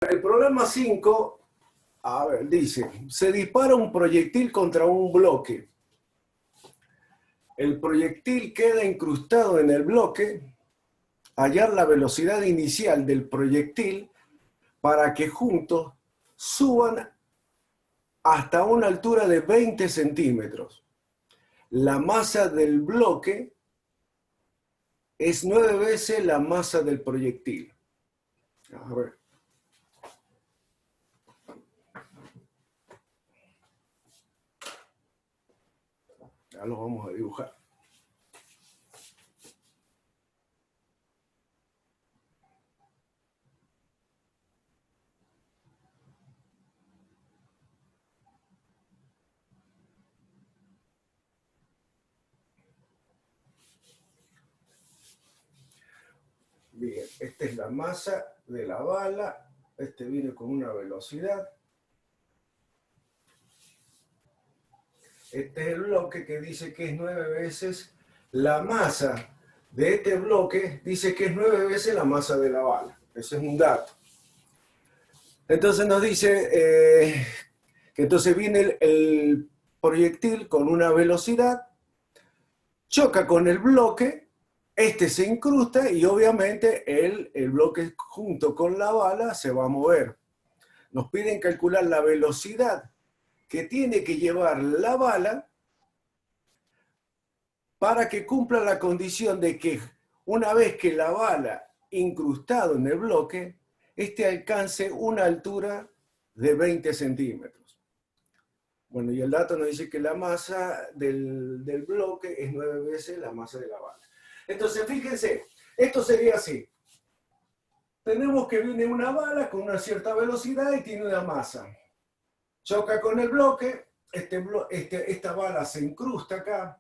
El problema 5, a ver, dice, se dispara un proyectil contra un bloque. El proyectil queda incrustado en el bloque. Hallar la velocidad inicial del proyectil para que juntos suban hasta una altura de 20 centímetros. La masa del bloque es 9 veces la masa del proyectil. A ver. Ya lo vamos a dibujar. Bien, esta es la masa de la bala. Este viene con una velocidad. Este es el bloque que dice que es 9 veces la masa de este bloque, dice que es 9 veces la masa de la bala. Ese es un dato. Entonces nos dice que entonces viene el proyectil con una velocidad, choca con el bloque, este se incrusta y obviamente el bloque junto con la bala se va a mover. Nos piden calcular la velocidad que tiene que llevar la bala para que cumpla la condición de que una vez que la bala incrustado en el bloque, este alcance una altura de 20 centímetros. Bueno, y el dato nos dice que la masa del bloque es 9 veces la masa de la bala. Entonces, fíjense, esto sería así. Tenemos que viene una bala con una cierta velocidad y tiene una masa. Choca con el bloque, esta bala se incrusta acá.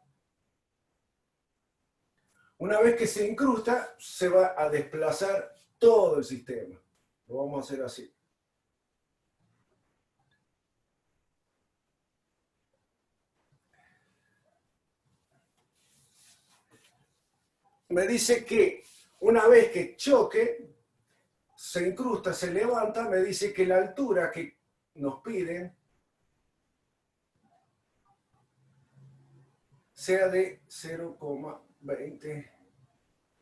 Una vez que se incrusta, se va a desplazar todo el sistema. Lo vamos a hacer así. Me dice que una vez que choque, se incrusta, se levanta, me dice que la altura que nos piden sea de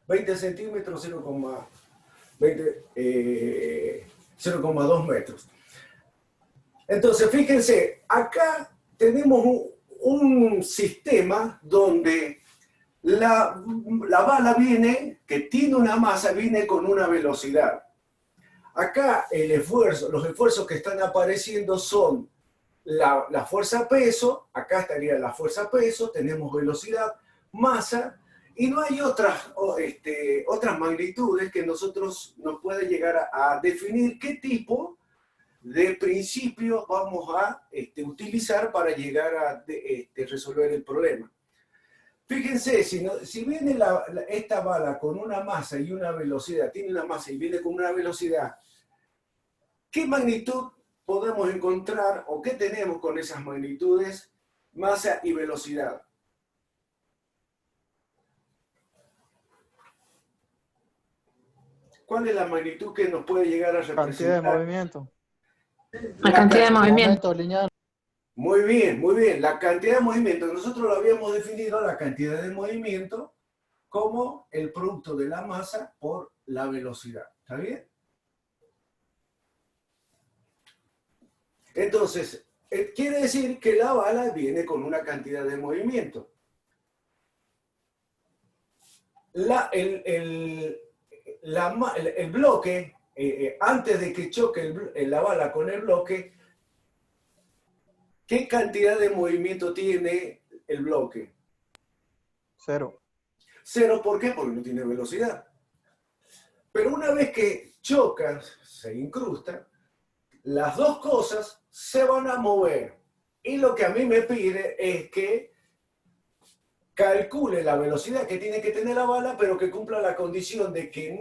20 centímetros, 0,2 metros. Entonces, fíjense, acá tenemos un sistema donde la bala viene, que tiene una masa, viene con una velocidad. Acá los esfuerzos que están apareciendo son la fuerza peso, acá estaría la fuerza peso, tenemos velocidad, masa, y no hay otras magnitudes que nosotros nos puede llegar a definir qué tipo de principio vamos a utilizar para llegar a resolver el problema. Fíjense, si viene esta bala con una masa y una velocidad, tiene una masa y viene con una velocidad, ¿qué magnitud podemos encontrar o qué tenemos con esas magnitudes, masa y velocidad? ¿Cuál es la magnitud que nos puede llegar a representar? Cantidad de movimiento. La cantidad de movimiento. Lineal. Muy bien, muy bien. La cantidad de movimiento, nosotros lo habíamos definido, la cantidad de movimiento, como el producto de la masa por la velocidad. ¿Está bien? Entonces, quiere decir que la bala viene con una cantidad de movimiento. El bloque, antes de que choque la bala con el bloque, ¿qué cantidad de movimiento tiene el bloque? 0. 0, ¿por qué? Porque no tiene velocidad. Pero una vez que choca, se incrusta, las dos cosas se van a mover. Y lo que a mí me pide es que calcule la velocidad que tiene que tener la bala, pero que cumpla la condición de que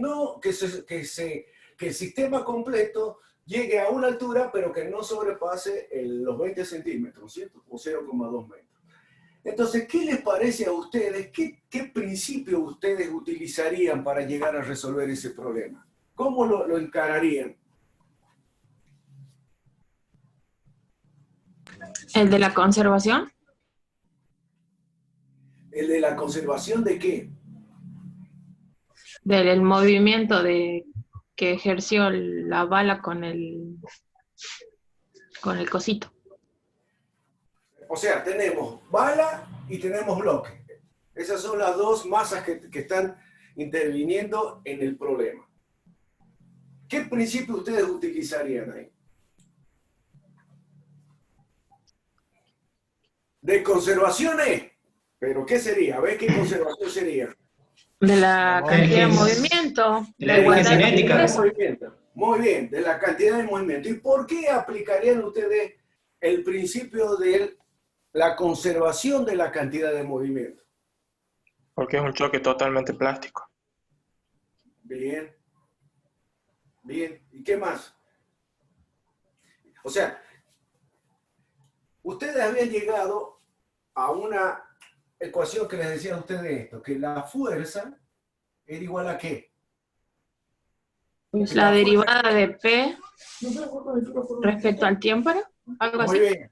el sistema completo llegue a una altura, pero que no sobrepase los 20 centímetros, ¿cierto? O 0,2 metros. Entonces, ¿qué les parece a ustedes? ¿Qué principio ustedes utilizarían para llegar a resolver ese problema? ¿Cómo lo encararían? ¿El de la conservación? ¿El de la conservación de qué? Del movimiento que ejerció la bala con el cosito. O sea, tenemos bala y tenemos bloque. Esas son las dos masas que están interviniendo en el problema. ¿Qué principio ustedes utilizarían ahí? De conservaciones. ¿Pero qué sería? A ver qué conservación sería. De la cantidad de movimiento, la igualdad de peso. Muy bien, de la cantidad de movimiento. ¿Y por qué aplicarían ustedes el principio de la conservación de la cantidad de movimiento? Porque es un choque totalmente plástico. Bien. Bien. ¿Y qué más? O sea, ustedes habían llegado a una ecuación que les decía a ustedes esto, que la fuerza era igual a ¿qué? Pues la derivada de P respecto al tiempo, ¿no? Algo así. Muy bien.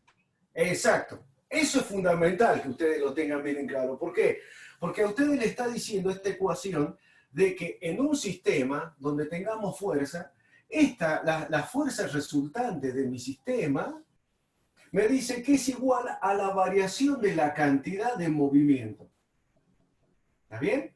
Exacto. Eso es fundamental que ustedes lo tengan bien en claro. ¿Por qué? Porque a ustedes le está diciendo esta ecuación de que en un sistema donde tengamos fuerza, las fuerzas resultantes de mi sistema me dice que es igual a la variación de la cantidad de movimiento. ¿Está bien?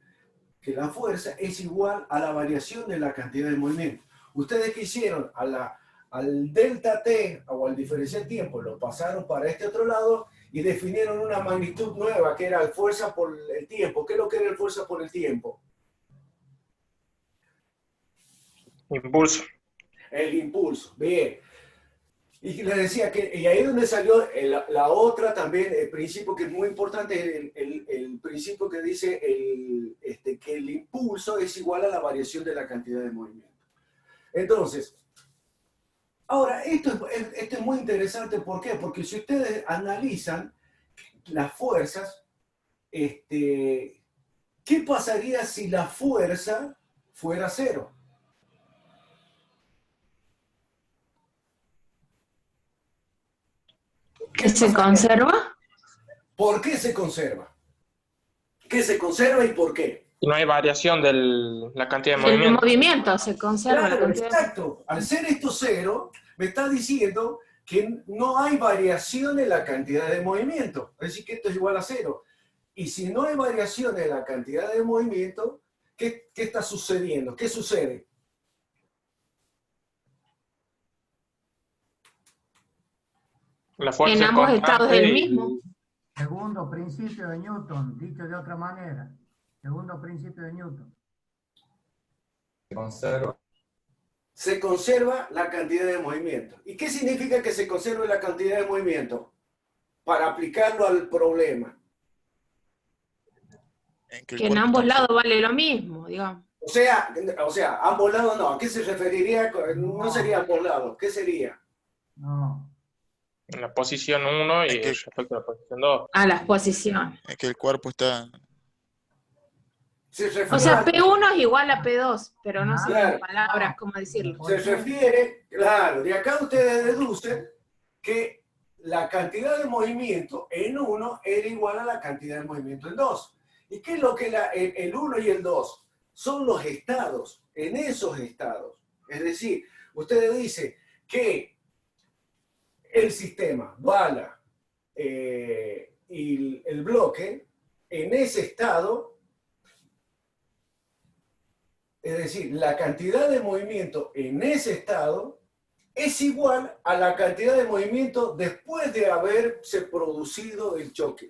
Que la fuerza es igual a la variación de la cantidad de movimiento. Ustedes que hicieron al delta t o al diferencial tiempo, lo pasaron para este otro lado y definieron una magnitud nueva que era el fuerza por el tiempo. ¿Qué es lo que era el fuerza por el tiempo? Impulso. El impulso. Bien. Y les decía que, y ahí es donde salió la otra también, el principio que es muy importante, el principio que dice que el impulso es igual a la variación de la cantidad de movimiento. Entonces, ahora, esto es muy interesante, ¿por qué? Porque si ustedes analizan las fuerzas, ¿qué pasaría si la fuerza fuera cero? ¿Que se conserva? ¿Por qué se conserva? ¿Qué se conserva y por qué? Y no hay variación de la cantidad de El movimiento. movimiento se conserva. Claro, La cantidad. exacto. Al ser esto cero, me está diciendo que no hay variación en la cantidad de movimiento. Es decir, que esto es igual a cero. Y si no hay variación en la cantidad de movimiento, ¿qué está sucediendo? ¿Qué sucede? La fuerza En es ambos constante estados es el y- mismo. Segundo principio de Newton, dicho de otra manera. Segundo principio de Newton. Se conserva la cantidad de movimiento. ¿Y qué significa que se conserve la cantidad de movimiento? Para aplicarlo al problema. Que en ambos lados vale lo mismo, digamos. O sea, ambos lados no. ¿A qué se referiría? No sería ambos lados. ¿Qué sería? No. en la posición 1 y respecto a la posición 2. A las posiciones. Es que el cuerpo está... O sea, P1 es igual a P2, pero no sé Claro. en palabras cómo decirlo. Se refiere, claro, de acá ustedes deducen que la cantidad de movimiento en 1 era igual a la cantidad de movimiento en 2. ¿Y qué es lo que el 1 y el 2? Son los estados, en esos estados. Es decir, ustedes dicen que el sistema, bala y el bloque, en ese estado, es decir, la cantidad de movimiento en ese estado es igual a la cantidad de movimiento después de haberse producido el choque.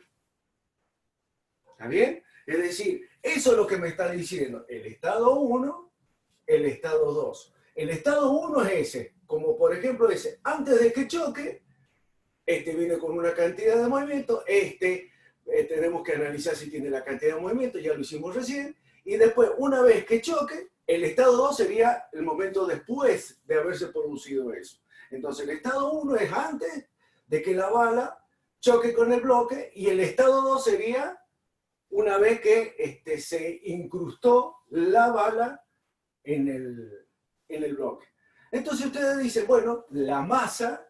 ¿Está bien? Es decir, eso es lo que me está diciendo el estado 1, el estado 2. El estado 1 es ese, como por ejemplo dice, antes de que choque, viene con una cantidad de movimiento, tenemos que analizar si tiene la cantidad de movimiento, ya lo hicimos recién, y después, una vez que choque, el estado 2 sería el momento después de haberse producido eso. Entonces, el estado 1 es antes de que la bala choque con el bloque, y el estado 2 sería una vez que se incrustó la bala en el bloque. Entonces ustedes dicen, bueno, la masa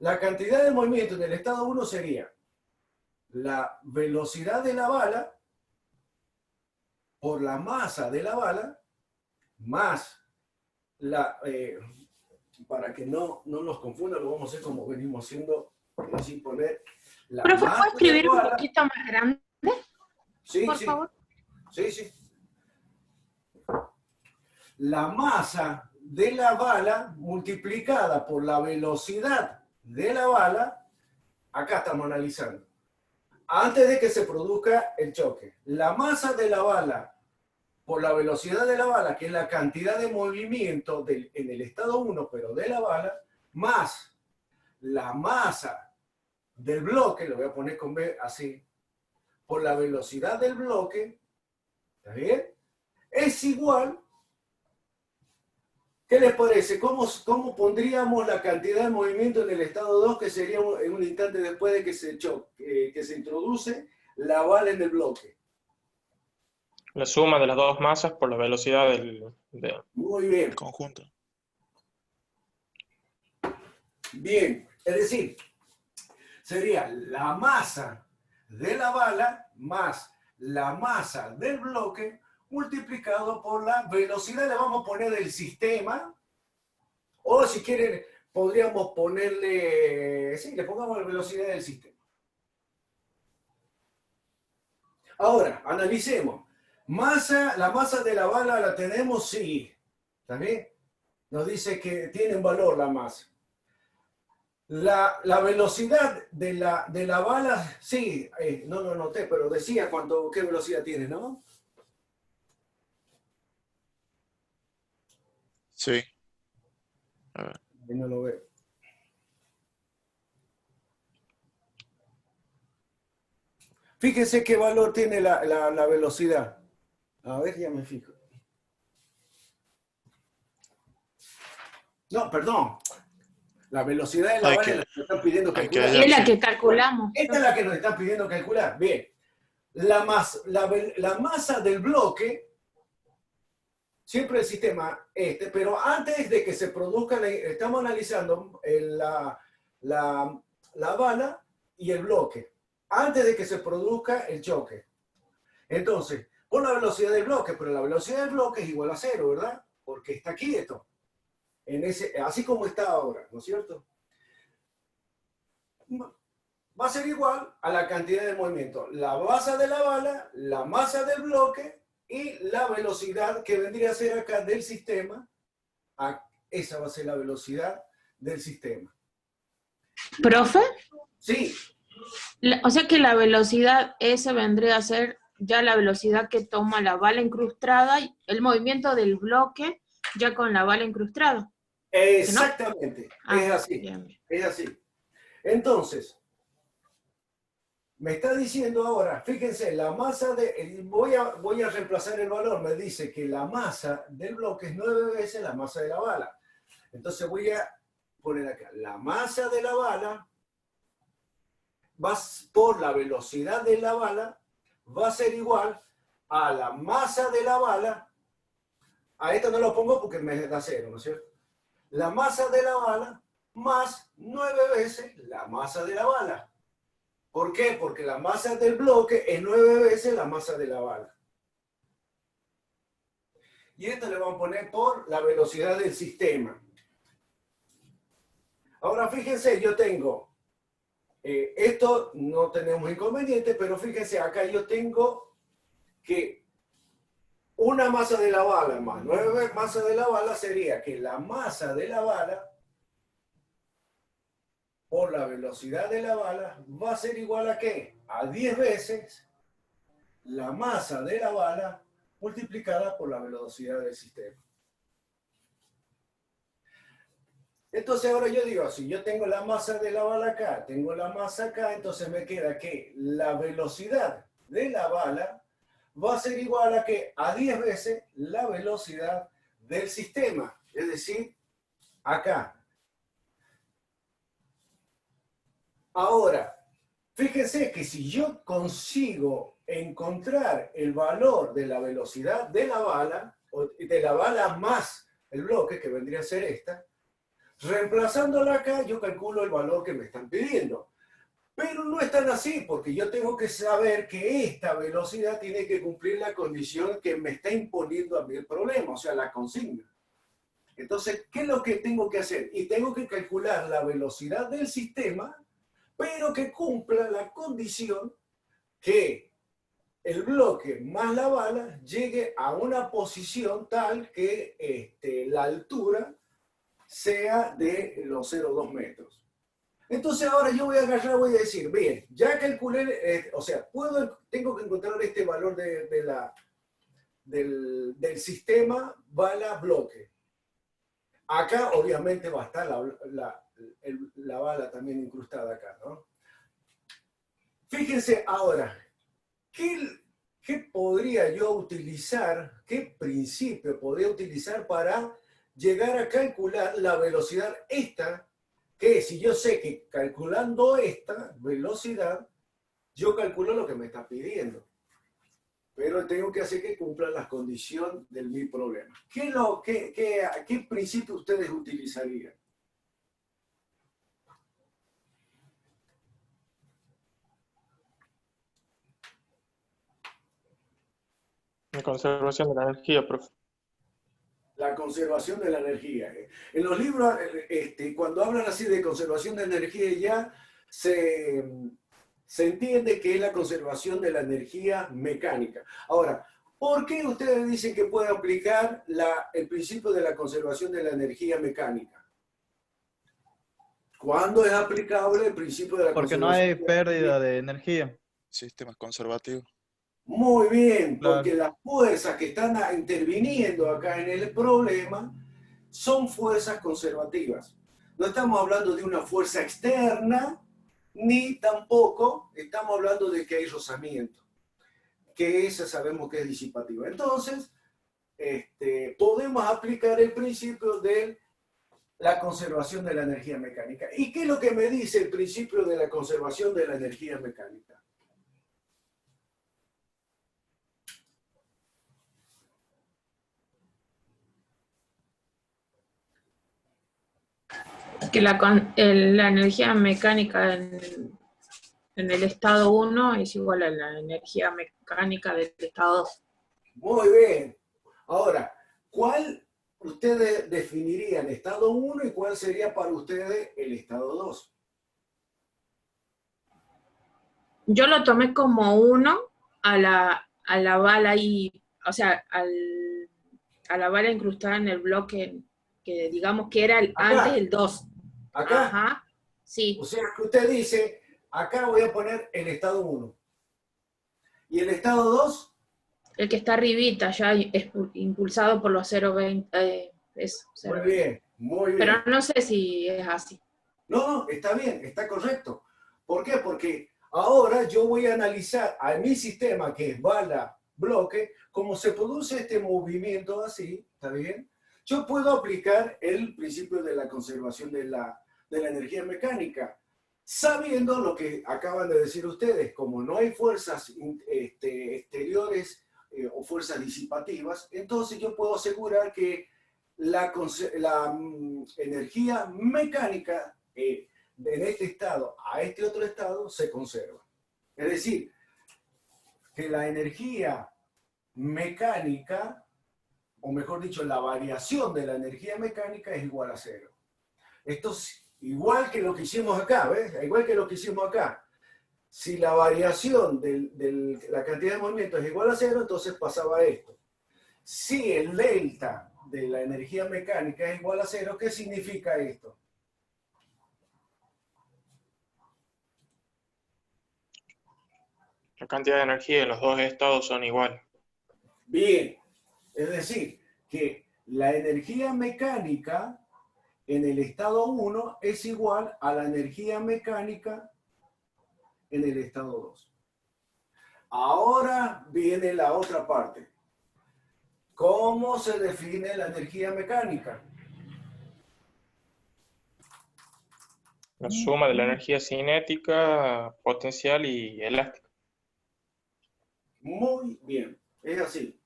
la cantidad de movimiento en el estado 1 sería la velocidad de la bala por la masa de la bala más la... para que no nos confunda, lo vamos a hacer como venimos haciendo, sin poner la Profe, masa ¿puedo escribir de la un bala. poquito más grande, Sí, por sí, favor? sí. La masa de la bala multiplicada por la velocidad de la bala, acá estamos analizando, antes de que se produzca el choque. La masa de la bala por la velocidad de la bala, que es la cantidad de movimiento en el estado 1, pero de la bala, más la masa del bloque, lo voy a poner con B así, por la velocidad del bloque, ¿está bien? Es igual. ¿Qué les parece? ¿Cómo pondríamos la cantidad de movimiento en el estado 2, que sería en un instante después de que que se introduce la bala en el bloque? La suma de las dos masas por la velocidad Muy bien. El conjunto. Bien. Es decir, sería la masa de la bala más la masa del bloque multiplicado por la velocidad, le vamos a poner del sistema, o si quieren podríamos ponerle, sí, le pongamos la velocidad del sistema. Ahora, analicemos. La masa de la bala la tenemos, sí. ¿Está bien? Nos dice que tiene un valor la masa. La velocidad de la bala, sí, no lo noté, pero decía qué velocidad tiene, ¿no? Sí. A ver. Ahí no lo veo. Fíjense qué valor tiene la velocidad. A ver, ya me fijo. No, perdón. La velocidad de la bala es la que nos están pidiendo hay que calcular. Y es la que calculamos. Esta es la que nos están pidiendo calcular. Bien. La masa del bloque, siempre el sistema pero antes de que se produzca, estamos analizando la bala y el bloque, antes de que se produzca el choque. Entonces, por la velocidad del bloque, pero la velocidad del bloque es igual a 0, ¿verdad? Porque está quieto. Así como está ahora, ¿no es cierto? Va a ser igual a la cantidad de movimiento. La masa de la bala, la masa del bloque y la velocidad que vendría a ser acá del sistema. Esa va a ser la velocidad del sistema. ¿Profe? Sí, O sea que la velocidad S vendría a ser ya la velocidad que toma la bala incrustada, y el movimiento del bloque ya con la bala incrustada. exactamente. ¿No? Es así. Bien, bien. Es así. Entonces, me está diciendo ahora, fíjense, la masa voy a reemplazar el valor, me dice que la masa del bloque es 9 veces la masa de la bala. Entonces voy a poner acá, la masa de la bala por la velocidad de la bala va a ser igual a la masa de la bala. A esto no lo pongo porque me da 0, ¿no es cierto? La masa de la bala más 9 veces la masa de la bala. ¿Por qué? Porque la masa del bloque es 9 veces la masa de la bala. Y esto le vamos a poner por la velocidad del sistema. Ahora fíjense, yo tengo, esto no tenemos inconveniente, pero fíjense, acá yo tengo que una masa de la bala más 9 masas de la bala sería que la masa de la bala por la velocidad de la bala va a ser igual a ¿qué? A 10 veces la masa de la bala multiplicada por la velocidad del sistema. Entonces ahora yo digo, si yo tengo la masa de la bala acá, tengo la masa acá, entonces me queda que la velocidad de la bala va a ser igual a ¿qué? A 10 veces la velocidad del sistema. Es decir, acá. Ahora, fíjense que si yo consigo encontrar el valor de la velocidad de la bala, o de la bala más el bloque, que vendría a ser esta, Reemplazándola acá, yo calculo el valor que me están pidiendo. Pero no es tan así, porque yo tengo que saber que esta velocidad tiene que cumplir la condición que me está imponiendo a mí el problema, o sea, la consigna. Entonces, ¿qué es lo que tengo que hacer? Y tengo que calcular la velocidad del sistema, pero que cumpla la condición que el bloque más la bala llegue a una posición tal que la altura sea de los 0,2 metros. Entonces ahora yo voy a agarrar, voy a decir, bien, ya calculé, o sea, tengo que encontrar este valor del sistema bala-bloque. Acá obviamente va a estar la bala también incrustada acá, ¿no? Fíjense ahora, ¿qué podría yo utilizar, qué principio podría utilizar para llegar a calcular la velocidad esta, que si yo sé que calculando esta velocidad, yo calculo lo que me está pidiendo? Pero tengo que hacer que cumpla las condiciones de mi problema. ¿Qué principio ustedes utilizarían? La conservación de la energía, profe. La conservación de la energía. En los libros, cuando hablan así de conservación de energía, ya se entiende que es la conservación de la energía mecánica. Ahora, ¿por qué ustedes dicen que puede aplicar el principio de la conservación de la energía mecánica? ¿Cuándo es aplicable el principio de la Porque no conservación hay de la pérdida energía? de energía. Sistemas conservativos. Muy bien, porque Claro. las fuerzas que están interviniendo acá en el problema son fuerzas conservativas. No estamos hablando de una fuerza externa, ni tampoco estamos hablando de que hay rozamiento, que esa sabemos que es disipativa. Entonces, podemos aplicar el principio de la conservación de la energía mecánica. ¿Y qué es lo que me dice el principio de la conservación de la energía mecánica? Que la energía mecánica en el estado 1 es igual a la energía mecánica del estado 2. Muy bien. Ahora, ¿cuál ustedes definirían estado 1 y cuál sería para ustedes el estado 2? Yo lo tomé como 1 a la bala y, o sea, a la bala incrustada en el bloque, que digamos que era antes Acá, el 2. acá. Ajá, O sí. sea que usted dice, acá voy a poner el estado 1. ¿Y el estado 2? El que está arribita ya es impulsado por los 0,20. Es Muy 0,20. bien, muy Pero bien. no sé si es así. No, está bien, está correcto. ¿Por qué? Porque ahora yo voy a analizar a mi sistema, que es bala, bloque, como se produce este movimiento así, ¿está bien? Yo puedo aplicar el principio de la conservación de la energía mecánica, sabiendo lo que acaban de decir ustedes, como no hay fuerzas exteriores o fuerzas disipativas, entonces yo puedo asegurar que la energía mecánica en este estado a este otro estado se conserva. Es decir, que la energía mecánica, o mejor dicho, la variación de la energía mecánica es igual a 0. Esto es igual que lo que hicimos acá, ¿ves? Igual que lo que hicimos acá. Si la variación de la cantidad de movimiento es igual a 0, entonces pasaba esto. Si el delta de la energía mecánica es igual a 0, ¿qué significa esto? La cantidad de energía en los dos estados son iguales. Bien, es decir, que la energía mecánica en el estado 1 es igual a la energía mecánica en el estado 2. Ahora viene la otra parte. ¿Cómo se define la energía mecánica? La suma de la energía cinética, potencial y elástica. Muy bien, es así.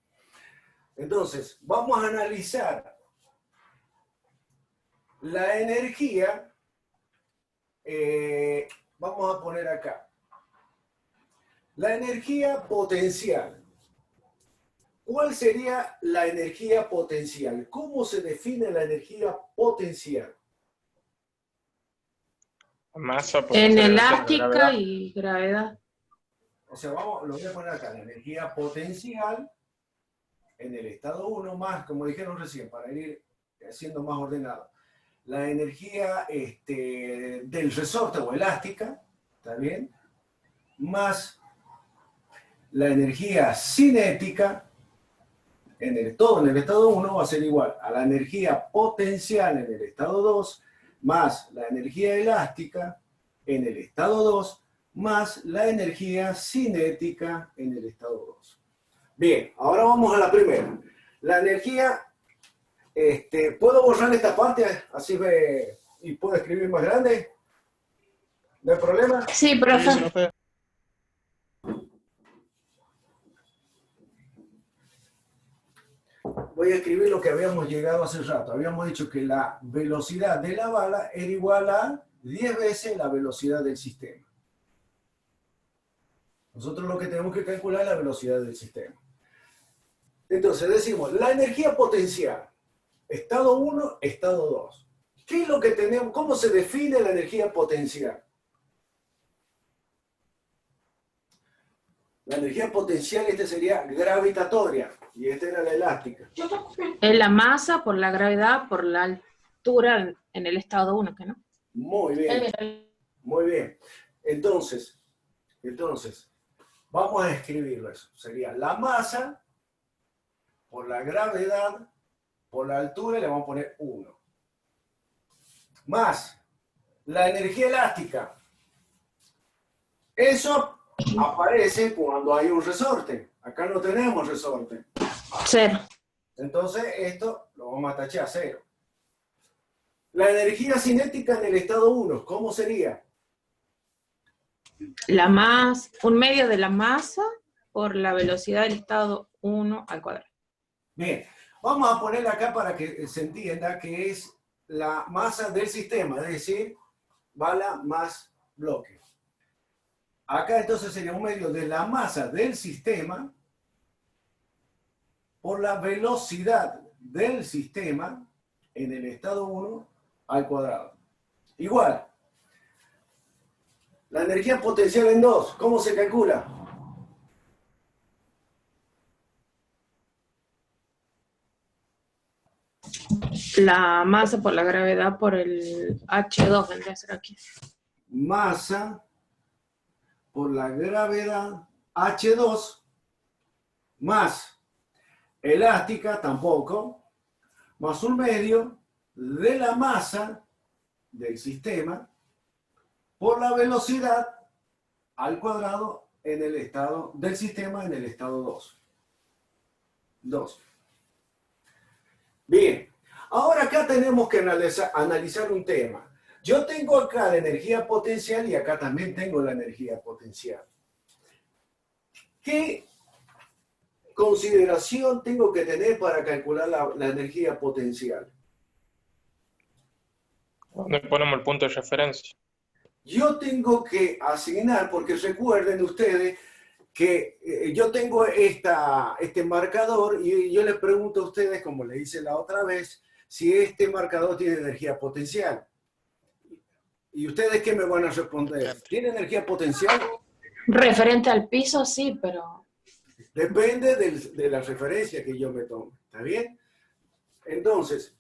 Entonces, vamos a analizar la energía, vamos a poner acá, la energía potencial. ¿Cuál sería la energía potencial? ¿Cómo se define la energía potencial? Masa por En aceleración de elástica gravedad. y gravedad. O sea, vamos, lo voy a poner acá, la energía potencial en el estado 1 más, como dijeron recién, para ir siendo más ordenado. La energía del resorte o elástica, ¿está bien? Más la energía cinética, todo en el estado 1 va a ser igual a la energía potencial en el estado 2, más la energía elástica en el estado 2, más la energía cinética en el estado 2. Bien, ahora vamos a la primera. La energía, ¿puedo borrar esta parte? Así ve y puedo escribir más grande. ¿No hay problema? Sí, Sí, profe. profe. Voy a escribir lo que habíamos llegado hace rato. Habíamos dicho que la velocidad de la bala era igual a 10 veces la velocidad del sistema. Nosotros lo que tenemos que calcular es la velocidad del sistema. Entonces decimos, la energía potencial, estado 1, estado 2. ¿Qué es lo que tenemos? ¿Cómo se define la energía potencial? La energía potencial, sería gravitatoria, y esta era la elástica. Es la masa por la gravedad por la altura en el estado 1, ¿que no? Muy bien, muy bien. Entonces, vamos a escribirlo eso. Sería la masa por la gravedad por la altura, le vamos a poner 1. Más la energía elástica. Eso aparece cuando hay un resorte. Acá no tenemos resorte. 0. Entonces esto lo vamos a tachar a 0. La energía cinética en el estado 1, ¿cómo sería? La masa, un medio de la masa por la velocidad del estado 1 al cuadrado. Bien, vamos a ponerla acá para que se entienda que es la masa del sistema, es decir, bala más bloque. Acá entonces sería un medio de la masa del sistema por la velocidad del sistema en el estado 1 al cuadrado. Igual, la energía potencial en 2, ¿cómo se calcula? La masa por la gravedad por el H2 vendría a ser aquí. Masa por la gravedad H2 más elástica, tampoco, más un medio de la masa del sistema por la velocidad al cuadrado en el estado del sistema en el estado 2. 2. Bien, ahora acá tenemos que analizar un tema. Yo tengo acá la energía potencial y acá también tengo la energía potencial. ¿Qué consideración tengo que tener para calcular la energía potencial? ¿Dónde ponemos el punto de referencia? Yo tengo que asignar, porque recuerden ustedes que yo tengo este marcador y yo les pregunto a ustedes, como le hice la otra vez, si este marcador tiene energía potencial. ¿Y ustedes qué me van a responder? ¿Tiene energía potencial? Referente al piso, sí, pero... Depende de la referencia que yo me tome. ¿Está bien? Entonces,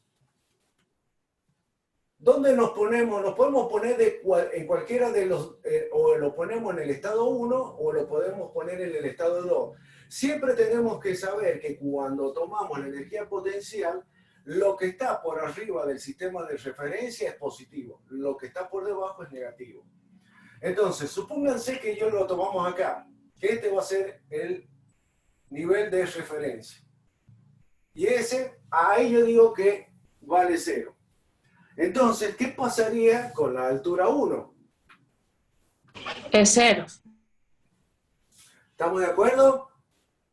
¿dónde nos ponemos? Nos podemos poner en cualquiera de los, o lo ponemos en el estado 1 o lo podemos poner en el estado 2. Siempre tenemos que saber que cuando tomamos la energía potencial, lo que está por arriba del sistema de referencia es positivo, lo que está por debajo es negativo. Entonces, supónganse que yo lo tomamos acá, que este va a ser el nivel de referencia. Y ahí yo digo que vale 0. Entonces, ¿qué pasaría con la altura 1? Es 0. ¿Estamos de acuerdo?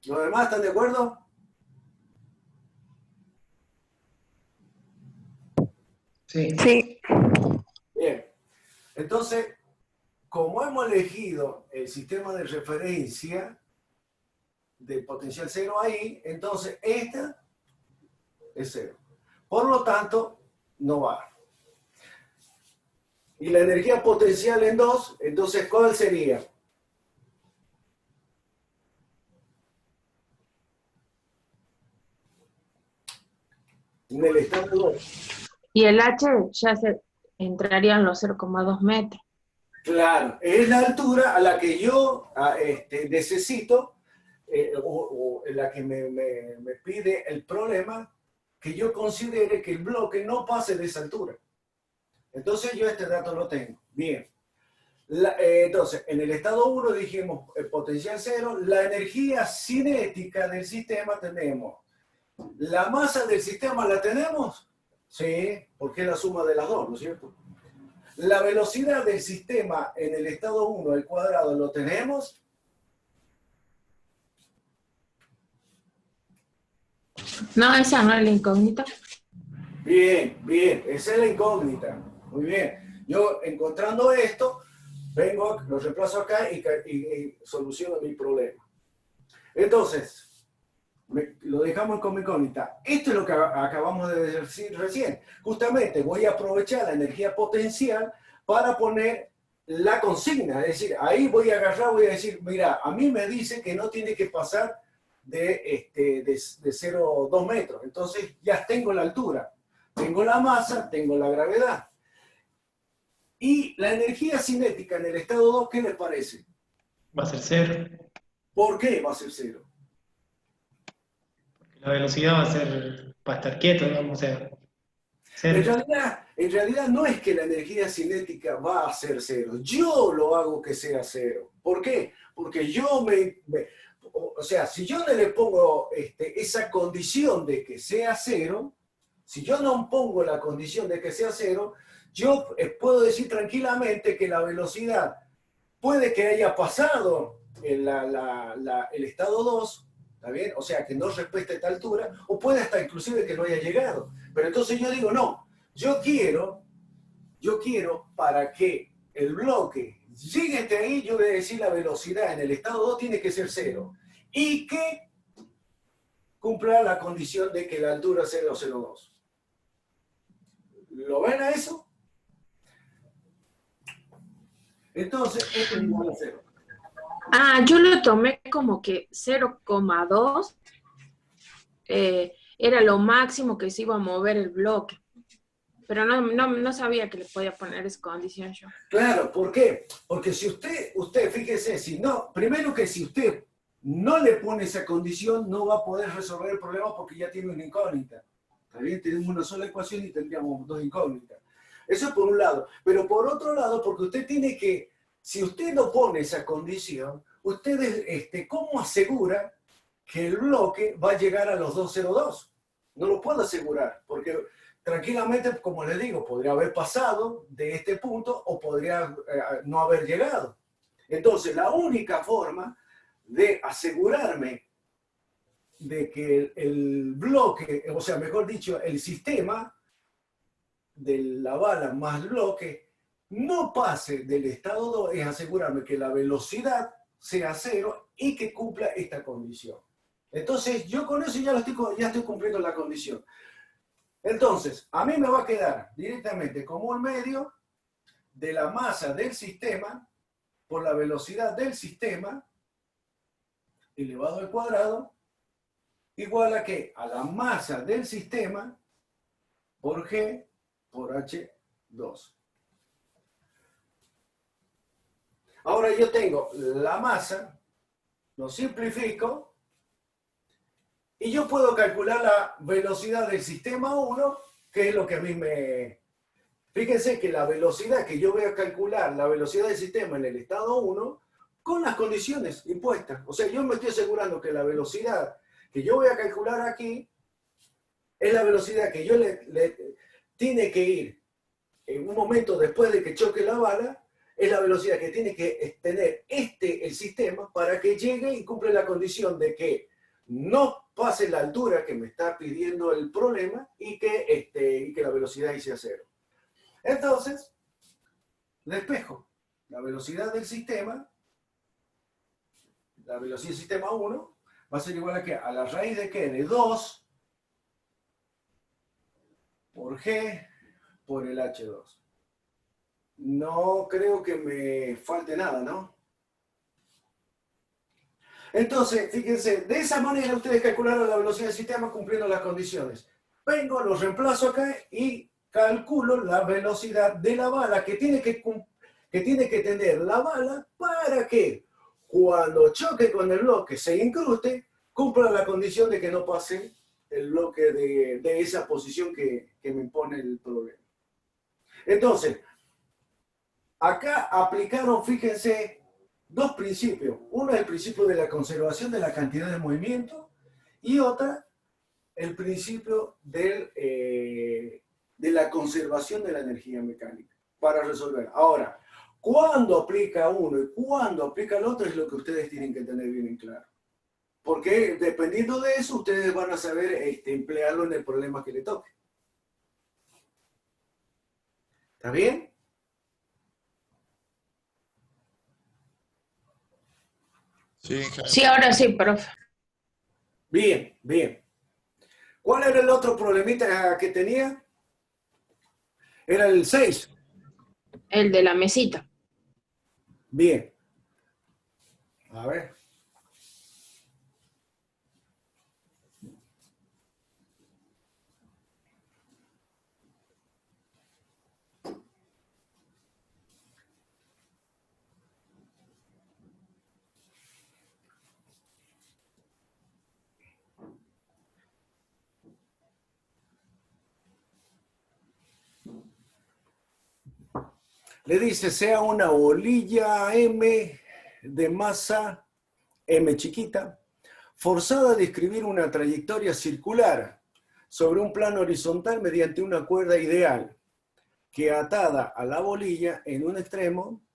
¿Los demás están de acuerdo? Sí. Sí. Bien. Entonces, como hemos elegido el sistema de referencia de potencial cero ahí, entonces esta es cero. Por lo tanto, no va. Y la energía potencial en 2, entonces, ¿cuál sería? En el estado 2. Y el H ya entraría en los 0,2 metros. Claro, es la altura a la que yo necesito, o la que me pide el problema, que yo considere que el bloque no pase de esa altura. Entonces yo este dato lo tengo. Bien. Entonces, en el estado 1 dijimos potencial cero, la energía cinética del sistema tenemos. ¿La masa del sistema la tenemos? Sí, porque es la suma de las dos, ¿no es cierto? La velocidad del sistema en el estado 1 al cuadrado, ¿lo tenemos? No, esa no es la incógnita. Bien, bien, esa es la incógnita. Muy bien. Yo encontrando esto, vengo, lo reemplazo acá y soluciono mi problema. Entonces, lo dejamos con incógnita. Esto es lo que acabamos de decir recién. Justamente voy a aprovechar la energía potencial para poner la consigna. Es decir, ahí voy a agarrar, voy a decir, mira, a mí me dice que no tiene que pasar de 0,2 metros. Entonces ya tengo la altura, tengo la masa, tengo la gravedad. Y la energía cinética en el estado 2, ¿qué les parece? Va a ser cero. ¿Por qué va a ser cero? La velocidad va a estar quieto, digamos, o sea, cero. En realidad no es que la energía cinética va a ser cero. Yo lo hago que sea cero. ¿Por qué? Porque yo o sea, si yo no le pongo esa condición de que sea cero, si yo no pongo la condición de que sea cero, yo puedo decir tranquilamente que la velocidad puede que haya pasado en el estado 2, ¿está bien? O sea, que no respete esta altura, o puede hasta inclusive que no haya llegado. Pero entonces yo digo, no, yo quiero para que el bloque llegue hasta ahí, yo voy a decir la velocidad en el estado 2 tiene que ser cero. Y que cumpla la condición de que la altura sea 0,02. ¿Lo ven a eso? Entonces, esto es igual a 0. Ah, yo lo tomé como que 0,2 era lo máximo que se iba a mover el bloque. Pero no sabía que le podía poner esa condición yo. Claro, ¿por qué? Porque si usted, fíjese, si no, primero que si usted no le pone esa condición, no va a poder resolver el problema porque ya tiene una incógnita. ¿Está bien? Tenemos una sola ecuación y tendríamos dos incógnitas. Eso es por un lado. Pero por otro lado, porque usted tiene que, si usted no pone esa condición, usted, ¿cómo asegura que el bloque va a llegar a los 2,02? No lo puedo asegurar, porque tranquilamente, como les digo, podría haber pasado de este punto o podría no haber llegado. Entonces, la única forma de asegurarme de que el bloque, o sea, mejor dicho, el sistema de la bala más bloque no pase del estado 2 es asegurarme que la velocidad sea cero y que cumpla esta condición. Entonces, yo con eso ya estoy cumpliendo la condición. Entonces, a mí me va a quedar directamente como un medio de la masa del sistema por la velocidad del sistema elevado al cuadrado igual a ¿qué? A la masa del sistema por G por H2. Ahora yo tengo la masa, lo simplifico, y yo puedo calcular la velocidad del sistema 1, que es lo que a mí me... Fíjense que la velocidad que yo voy a calcular, la velocidad del sistema en el estado 1, con las condiciones impuestas. O sea, yo me estoy asegurando que la velocidad que yo voy a calcular aquí es la velocidad que yo le tiene que ir en un momento después de que choque la bala, es la velocidad que tiene que tener el sistema para que llegue y cumpla la condición de que no pase la altura que me está pidiendo el problema y que la velocidad ahí sea cero. Entonces, despejo la velocidad del sistema, la velocidad del sistema 1, va a ser igual a ¿qué? A la raíz de ¿qué? De 2 por G por el H2. No creo que me falte nada, ¿no? Entonces, fíjense, de esa manera ustedes calcularon la velocidad del sistema cumpliendo las condiciones. Vengo, lo reemplazo acá y calculo la velocidad de la bala que tiene que tener la bala para que cuando choque con el bloque se incruste, cumpla la condición de que no pase el bloque de esa posición que me impone el problema. Entonces, acá aplicaron, fíjense, dos principios. Uno es el principio de la conservación de la cantidad de movimiento y otra, el principio de la conservación de la energía mecánica para resolver. Ahora, cuándo aplica uno y cuándo aplica el otro es lo que ustedes tienen que tener bien en claro. Porque dependiendo de eso, ustedes van a saber emplearlo en el problema que le toque. ¿Está bien? Sí, ingeniero. Sí, ahora sí, profe. Bien, bien. ¿Cuál era el otro problemita que tenía? Era el 6. El de la mesita. Bien. A ver. Le dice, sea una bolilla M de masa M chiquita, forzada a describir una trayectoria circular sobre un plano horizontal mediante una cuerda ideal, que atada a la bolilla en un extremo,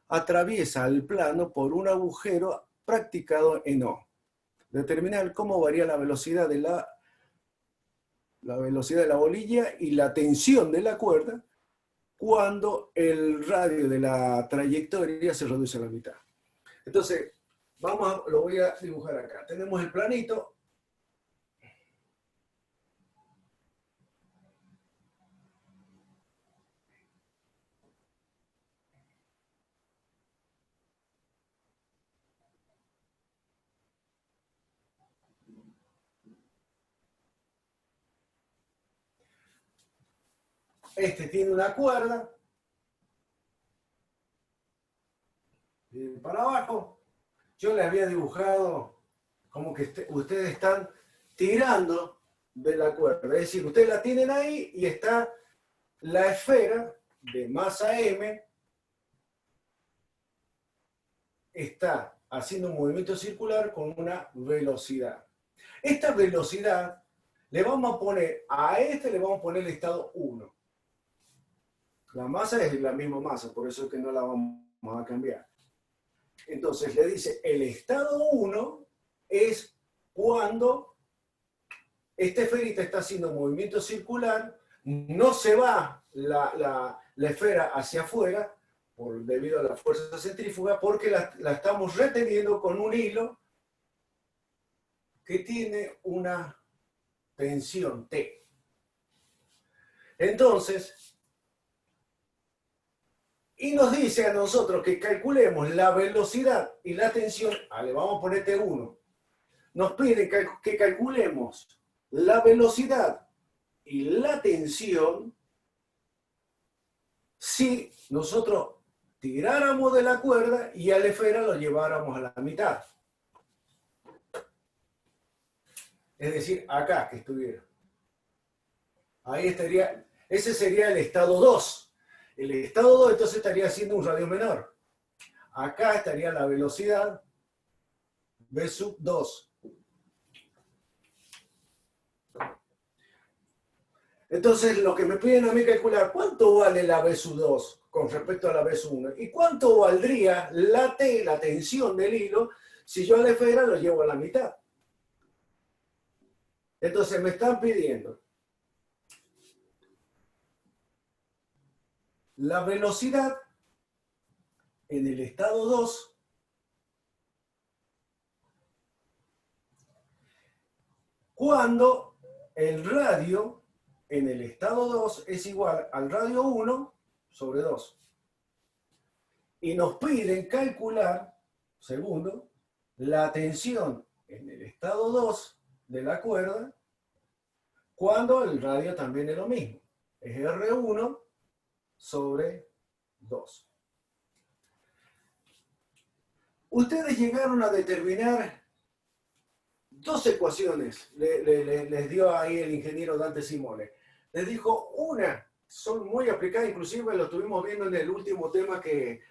atraviesa el plano por un agujero practicado en O. Determinar cómo varía la velocidad de la bolilla y la tensión de la cuerda cuando el radio de la trayectoria se reduce a la mitad. Entonces, lo voy a dibujar acá. Tenemos el planito. Este tiene una cuerda. Para abajo. Yo les había dibujado como que ustedes están tirando de la cuerda. Es decir, ustedes la tienen ahí y está la esfera de masa M, está haciendo un movimiento circular con una velocidad. Esta velocidad le vamos a poner, le vamos a poner el estado 1. La masa es la misma masa, por eso es que no la vamos a cambiar. Entonces le dice, el estado 1 es cuando esta esferita está haciendo movimiento circular, no se va la esfera hacia afuera, debido a la fuerza centrífuga, porque la estamos reteniendo con un hilo que tiene una tensión T. Entonces, y nos dice a nosotros que calculemos la velocidad y la tensión, le vamos a poner T1. Nos pide que calculemos la velocidad y la tensión si nosotros tiráramos de la cuerda y a la esfera lo lleváramos a la mitad. Es decir, acá que estuviera. Ahí estaría, ese sería el estado 2. El estado 2 entonces estaría haciendo un radio menor. Acá estaría la velocidad V sub 2. Entonces lo que me piden a mí calcular, ¿cuánto vale la V sub 2 con respecto a la V sub 1? ¿Y cuánto valdría la T, la tensión del hilo, si yo a la esfera lo llevo a la mitad? Entonces me están pidiendo la velocidad en el estado 2 cuando el radio en el estado 2 es igual al radio 1 sobre 2. Y nos piden calcular, segundo, la tensión en el estado 2 de la cuerda cuando el radio también es lo mismo. Es R1 sobre 2. Ustedes llegaron a determinar dos ecuaciones, les dio ahí el ingeniero Dante Simone. Les dijo una, son muy aplicadas, inclusive lo estuvimos viendo en el último tema que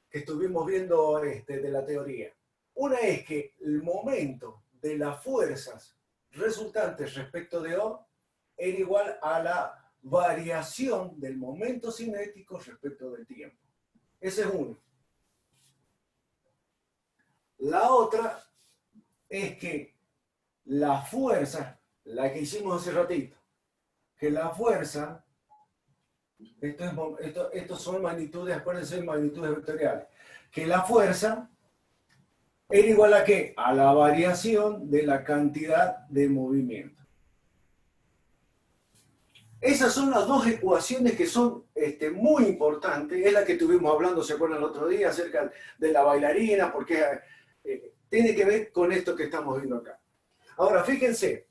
estuvimos viendo de la teoría. Una es que el momento de las fuerzas resultantes respecto de O era igual a la variación del momento cinético respecto del tiempo. Ese es uno. La otra es que la fuerza, la que hicimos hace ratito, que la fuerza, estos son magnitudes, acuérdense de magnitudes vectoriales, que la fuerza era igual a ¿qué? A la variación de la cantidad de movimiento. Esas son las dos ecuaciones que son muy importantes. Es la que estuvimos hablando, ¿se acuerdan el otro día? Acerca de la bailarina, porque tiene que ver con esto que estamos viendo acá. Ahora, fíjense,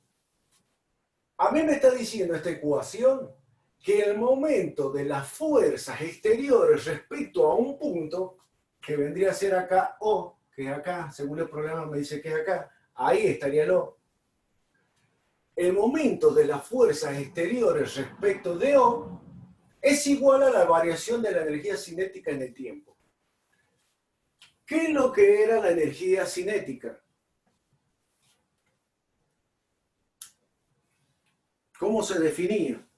a mí me está diciendo esta ecuación que el momento de las fuerzas exteriores respecto a un punto, que vendría a ser acá O, que es acá, según el programa me dice que es acá, ahí estaría el O. El momento de las fuerzas exteriores respecto de O es igual a la variación de la energía cinética en el tiempo. ¿Qué es lo que era la energía cinética? ¿Cómo se definía?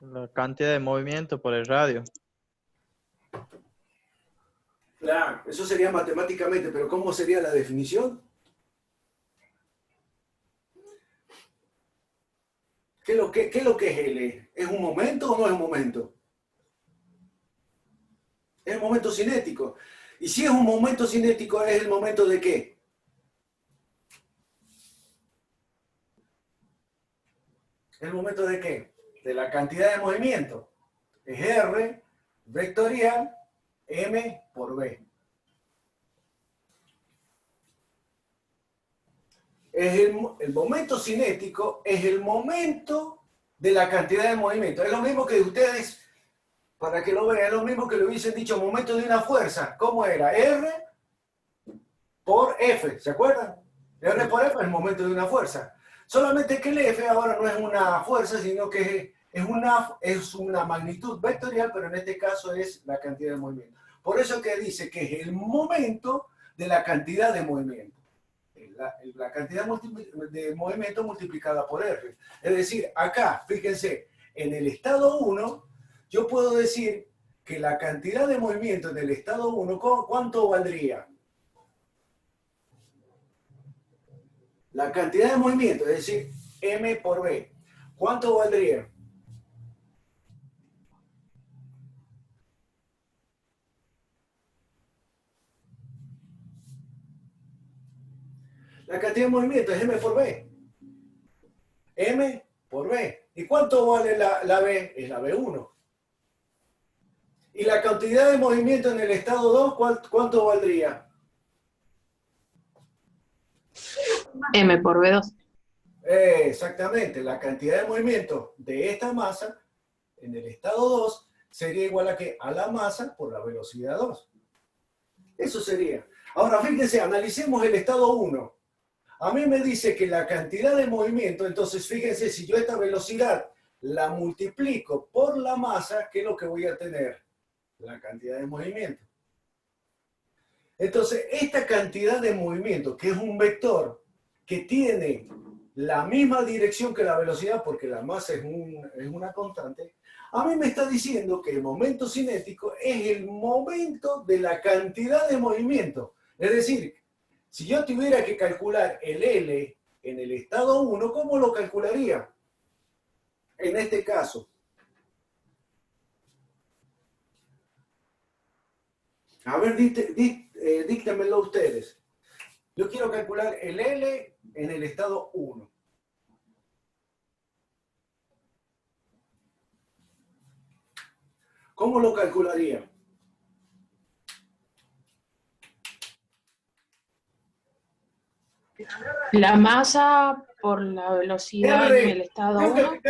La cantidad de movimiento por el radio. Claro, eso sería matemáticamente, pero ¿cómo sería la definición? ¿Qué es lo que es L? ¿Es un momento o no es un momento? Es el momento cinético. Y si es un momento cinético, ¿es el momento de qué? ¿El momento de qué? De la cantidad de movimiento. Es R vectorial M por B. El momento cinético es el momento de la cantidad de movimiento. Es lo mismo que ustedes, para que lo vean, es lo mismo que le hubiesen dicho momento de una fuerza. ¿Cómo era? R por F, ¿se acuerdan? R por F es el momento de una fuerza. Solamente que el F ahora no es una fuerza, sino que es una magnitud vectorial, pero en este caso es la cantidad de movimiento. Por eso que dice que es el momento de la cantidad de movimiento. La cantidad de movimiento multiplicada por R. Es decir, acá, fíjense, en el estado 1, yo puedo decir que la cantidad de movimiento en el estado 1, ¿cuánto valdría? La cantidad de movimiento, es decir, M por B. ¿Cuánto valdría? La cantidad de movimiento es M por B. M por B. ¿Y cuánto vale la B? Es la B1. ¿Y la cantidad de movimiento en el estado 2, cuánto valdría? M por B2. Exactamente. La cantidad de movimiento de esta masa en el estado 2 sería igual a ¿qué? A la masa por la velocidad 2. Eso sería. Ahora, fíjense, analicemos el estado 1. A mí me dice que la cantidad de movimiento, entonces fíjense, si yo esta velocidad la multiplico por la masa, ¿qué es lo que voy a tener? La cantidad de movimiento. Entonces, esta cantidad de movimiento, que es un vector que tiene la misma dirección que la velocidad, porque la masa es una constante, a mí me está diciendo que el momento cinético es el momento de la cantidad de movimiento. Es decir, si yo tuviera que calcular el L en el estado 1, ¿cómo lo calcularía? en este caso? A ver, díctemelo ustedes. Yo quiero calcular el L en el estado 1. ¿Cómo lo calcularía? La masa por la velocidad en el estado 1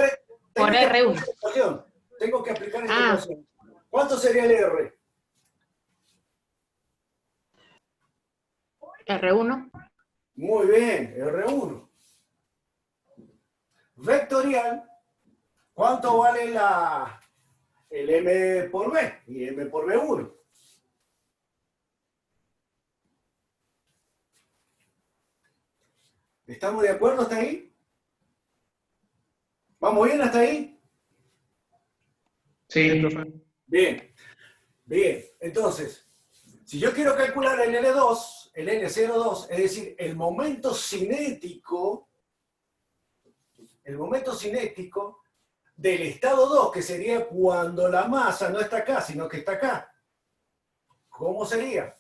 por R1. Tengo que aplicar esta ecuación. ¿Cuánto sería el R? R1. Muy bien, R1. Vectorial, ¿cuánto vale el M por B? Y M por B1. ¿Estamos de acuerdo hasta ahí? ¿Vamos bien hasta ahí? Sí. Bien, bien. Entonces, si yo quiero calcular el L2, el L02, es decir, el momento cinético del estado 2, que sería cuando la masa no está acá, sino que está acá. ¿Cómo sería?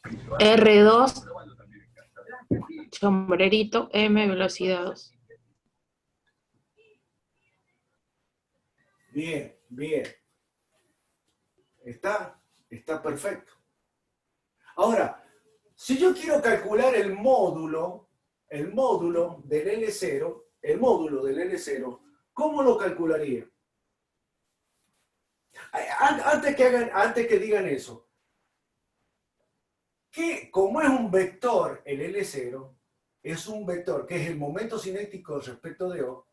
R2, sombrerito, M, velocidad 2. Bien, bien. Está perfecto. Ahora, si yo quiero calcular el módulo del L0, ¿cómo lo calcularía? Antes que digan eso, que como es un vector, el L0 es un vector que es el momento cinético respecto de O,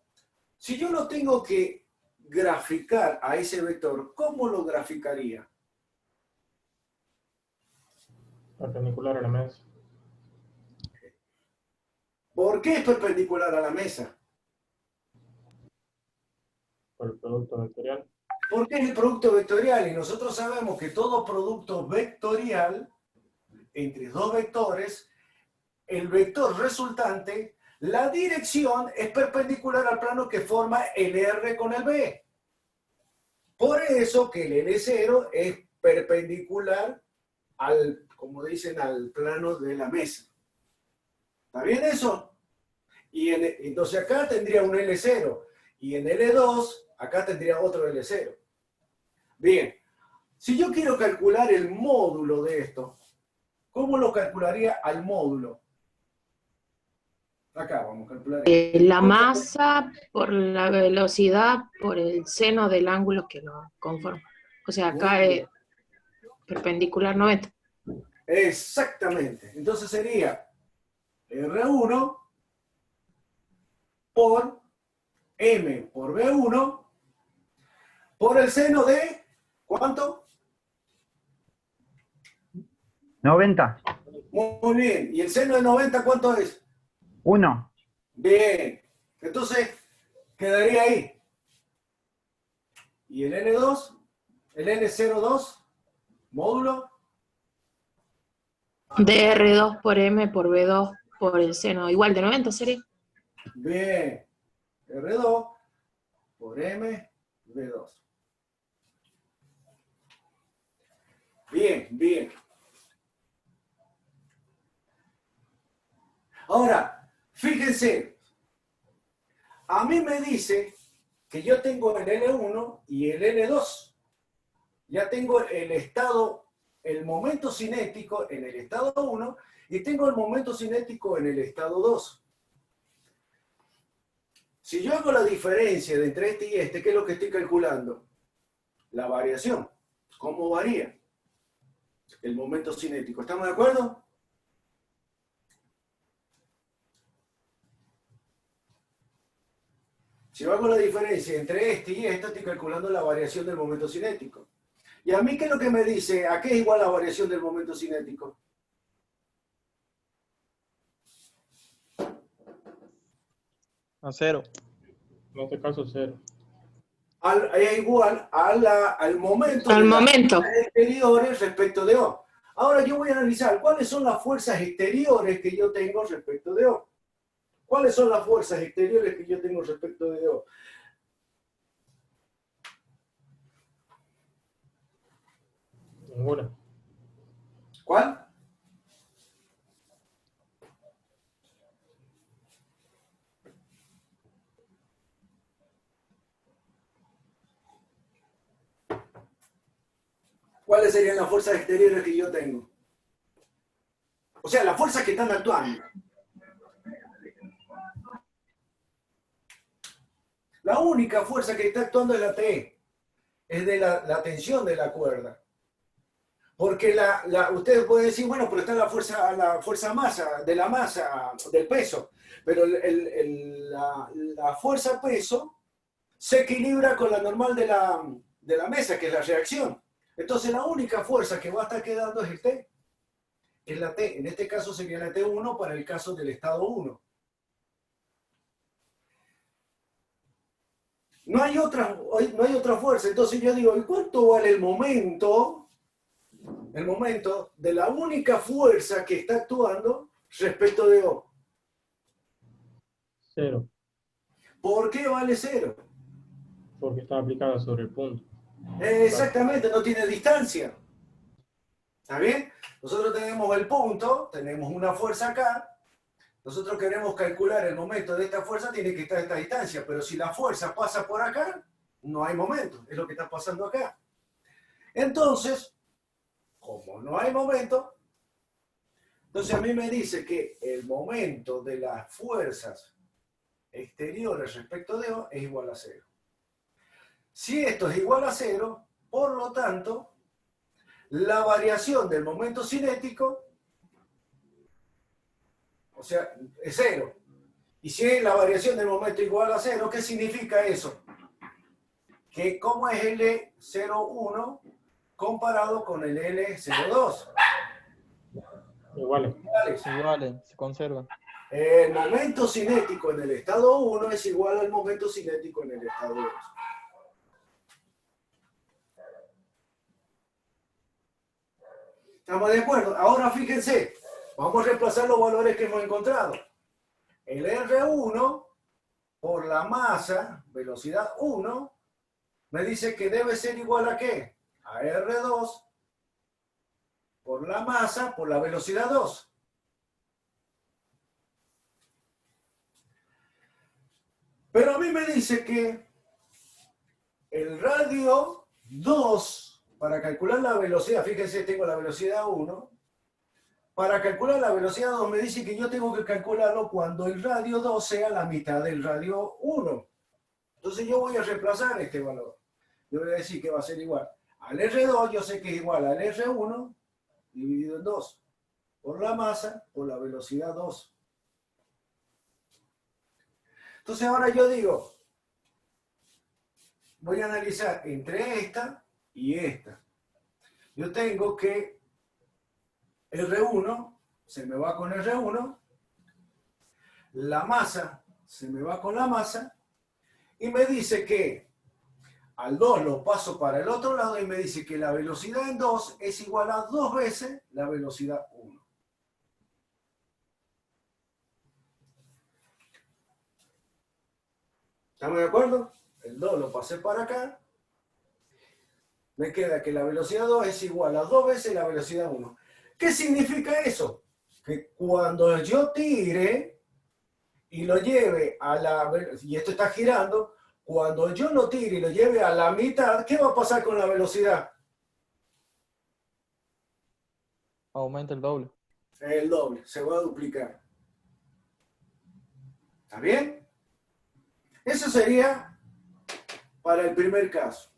si yo lo tengo que graficar a ese vector, ¿cómo lo graficaría? Perpendicular a la mesa. ¿Por qué es perpendicular a la mesa? Por el producto vectorial. Porque es el producto vectorial y nosotros sabemos que todo producto vectorial entre dos vectores, el vector resultante, la dirección es perpendicular al plano que forma el R con el B. Por eso que el L0 es perpendicular al, como dicen, al plano de la mesa. ¿Está bien eso? Entonces acá tendría un L0 y en L2 acá tendría otro L0. Bien, si yo quiero calcular el módulo de esto, ¿cómo lo calcularía al módulo? Acá vamos a calcular. La masa por la velocidad por el seno del ángulo que lo conforma. O sea, acá es perpendicular 90. Exactamente. Entonces sería R1 por M por B1 por el seno de, ¿cuánto? 90. Muy bien. ¿Y el seno de 90 cuánto es? 1. Bien. Entonces, quedaría ahí. ¿Y el N2? ¿El N02? ¿Módulo? DR2 por M por B2 por el seno. Igual de 90 sería. Bien. R2 por M, B2. Bien, bien. Ahora, fíjense, a mí me dice que yo tengo el L1 y el L2. Ya tengo el estado, el momento cinético en el estado 1 y tengo el momento cinético en el estado 2. Si yo hago la diferencia de entre este y este, ¿qué es lo que estoy calculando? La variación. ¿Cómo varía el momento cinético? ¿Estamos de acuerdo? Si yo hago la diferencia entre este y este, estoy calculando la variación del momento cinético. ¿Y a mí qué es lo que me dice? ¿A qué es igual la variación del momento cinético? A 0. En este caso, 0. Es igual al momento Al de las momento. fuerzas exteriores respecto de O. Ahora yo voy a analizar cuáles son las fuerzas exteriores que yo tengo respecto de O. ¿Cuáles son las fuerzas exteriores que yo tengo respecto de O? Ninguna. ¿Cuál? ¿Cuáles serían las fuerzas exteriores que yo tengo? O sea, las fuerzas que están actuando. La única fuerza que está actuando es la T, es de la tensión de la cuerda. Porque ustedes pueden decir, bueno, pero está la fuerza masa, de la masa, del peso. Pero la fuerza peso se equilibra con la normal de la mesa, que es la reacción. Entonces la única fuerza que va a estar quedando es el T. Es la T. En este caso sería la T1 para el caso del estado 1. No hay otra fuerza. Entonces yo digo, ¿y cuánto vale el momento de la única fuerza que está actuando respecto de O? 0. ¿Por qué vale 0? Porque está aplicada sobre el punto. Exactamente, no tiene distancia. ¿Está bien? Nosotros tenemos el punto, tenemos una fuerza acá. Nosotros queremos calcular el momento de esta fuerza, tiene que estar a esta distancia. Pero si la fuerza pasa por acá, no hay momento. Es lo que está pasando acá. Entonces, como no hay momento, entonces a mí me dice que el momento de las fuerzas exteriores respecto de O es igual a 0. Si esto es igual a 0, por lo tanto, la variación del momento cinético, o sea, es 0. Y si es la variación del momento igual a 0, ¿qué significa eso? Que cómo es L01 comparado con el L02. Iguales. Iguales, se conservan. El momento cinético en el estado 1 es igual al momento cinético en el estado 2. ¿Estamos de acuerdo? Ahora fíjense, vamos a reemplazar los valores que hemos encontrado. El R1 por la masa, velocidad 1, me dice que debe ser igual a ¿qué? A R2 por la masa, por la velocidad 2. Pero a mí me dice que el radio 2, para calcular la velocidad, fíjense, tengo la velocidad 1, para calcular la velocidad 2 me dice que yo tengo que calcularlo cuando el radio 2 sea la mitad del radio 1. Entonces yo voy a reemplazar este valor. Yo voy a decir que va a ser igual al R2, yo sé que es igual al R1 dividido en 2, por la masa, por la velocidad 2. Entonces ahora yo digo, voy a analizar entre esta y esta. Yo tengo que R1 se me va con R1, la masa se me va con la masa, y me dice que al 2 lo paso para el otro lado y me dice que la velocidad en 2 es igual a 2 veces la velocidad 1. ¿Estamos de acuerdo? El 2 lo pasé para acá. Me queda que la velocidad 2 es igual a 2 veces la velocidad 1. ¿Qué significa eso? Que cuando yo tire y lo lleve a la... y esto está girando, cuando yo lo tire y lo lleve a la mitad, ¿qué va a pasar con la velocidad? Aumenta el doble. El doble, se va a duplicar. ¿Está bien? Eso sería para el primer caso.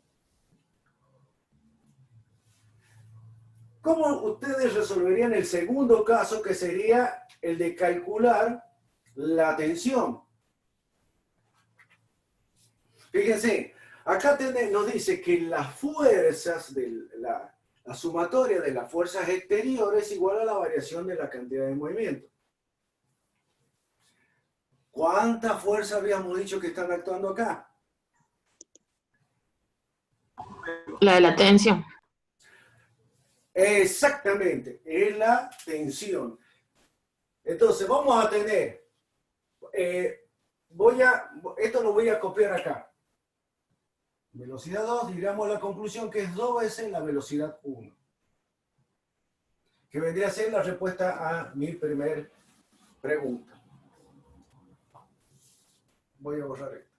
¿Cómo ustedes resolverían el segundo caso, que sería el de calcular la tensión? Fíjense, acá nos dice que las fuerzas, la sumatoria de las fuerzas exteriores es igual a la variación de la cantidad de movimiento. ¿Cuántas fuerzas habíamos dicho que están actuando acá? La de la tensión. Exactamente, es la tensión. Entonces vamos a tener, esto lo voy a copiar acá. Velocidad 2, digamos la conclusión que es 2 veces la velocidad 1. Que vendría a ser la respuesta a mi primer pregunta. Voy a borrar esto.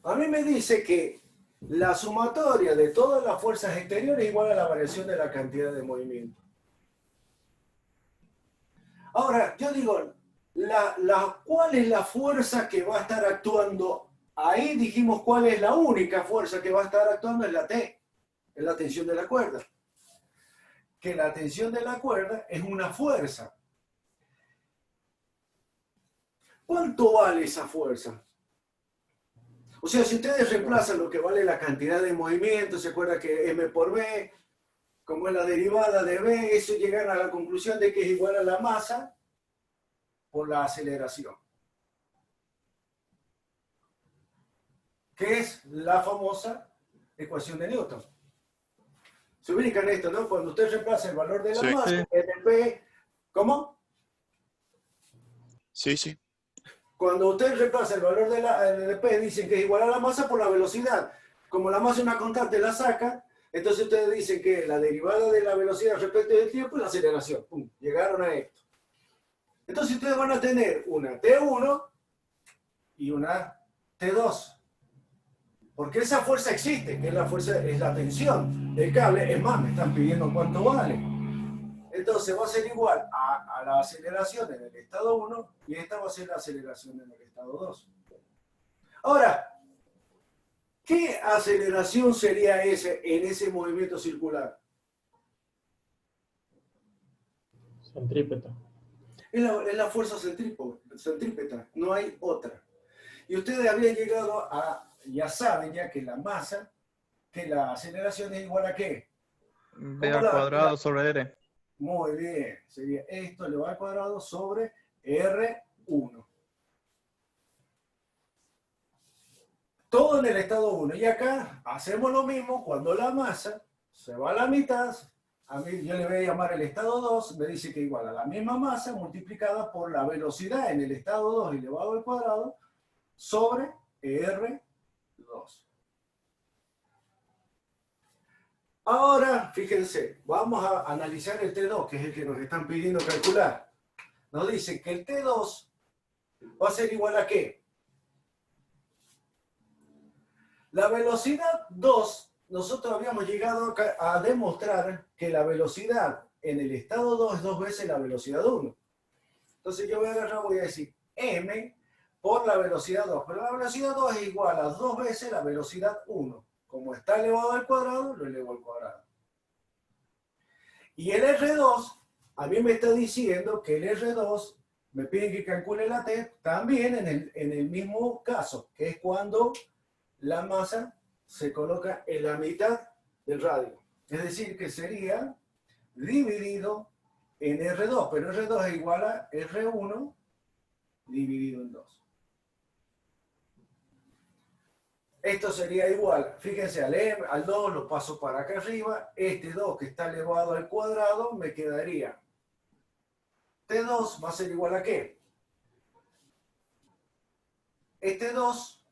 A mí me dice que la sumatoria de todas las fuerzas exteriores es igual a la variación de la cantidad de movimiento. Ahora, yo digo, ¿cuál es la fuerza que va a estar actuando? Ahí dijimos cuál es la única fuerza que va a estar actuando, es la T, es la tensión de la cuerda. Que la tensión de la cuerda es una fuerza. ¿Cuánto vale esa fuerza? O sea, si ustedes reemplazan lo que vale la cantidad de movimiento, se acuerda que M por B, como es la derivada de B, eso llegan a la conclusión de que es igual a la masa por la aceleración. Que es la famosa ecuación de Newton. Se ubican esto, ¿no? Cuando usted reemplaza el valor de la Sí. masa, MP, ¿cómo? Sí, sí. Cuando usted reemplaza el valor de P, dicen que es igual a la masa por la velocidad. Como la masa es una constante, la saca, entonces ustedes dicen que la derivada de la velocidad respecto del tiempo es la aceleración. ¡Pum! Llegaron a esto. Entonces ustedes van a tener una T1 y una T2. Porque esa fuerza existe, que es la fuerza, es la tensión del cable. Es más, me están pidiendo cuánto vale. Entonces va a ser igual a la aceleración en el estado 1 y esta va a ser la aceleración en el estado 2. Ahora, ¿qué aceleración sería en ese movimiento circular? Centrípeta. Es la fuerza centrípeta, no hay otra. Y ustedes habían llegado ya saben ya que la masa, que la aceleración es igual a ¿qué? B al cuadrado sobre R. Muy bien, sería esto elevado al cuadrado sobre R1. Todo en el estado 1. Y acá hacemos lo mismo cuando la masa se va a la mitad. A mí yo le voy a llamar el estado 2, me dice que igual a la misma masa multiplicada por la velocidad en el estado 2 elevado al cuadrado sobre R2. Ahora, fíjense, vamos a analizar el T2, que es el que nos están pidiendo calcular. Nos dice que el T2 va a ser igual a ¿qué? La velocidad 2, nosotros habíamos llegado a demostrar que la velocidad en el estado 2 es 2 veces la velocidad 1. Entonces yo voy a agarrar, voy a decir M por la velocidad 2. Pero la velocidad 2 es igual a 2 veces la velocidad 1. Como está elevado al cuadrado, lo elevo al cuadrado. Y el R2, a mí me está diciendo que el R2, me piden que calcule la T, también en el mismo caso, que es cuando la masa se coloca en la mitad del radio. Es decir, que sería dividido en R2, pero R2 es igual a R1 dividido en 2. Esto sería igual, fíjense, al 2 lo paso para acá arriba, este 2 que está elevado al cuadrado me quedaría, T2 va a ser igual a ¿qué? Este 2,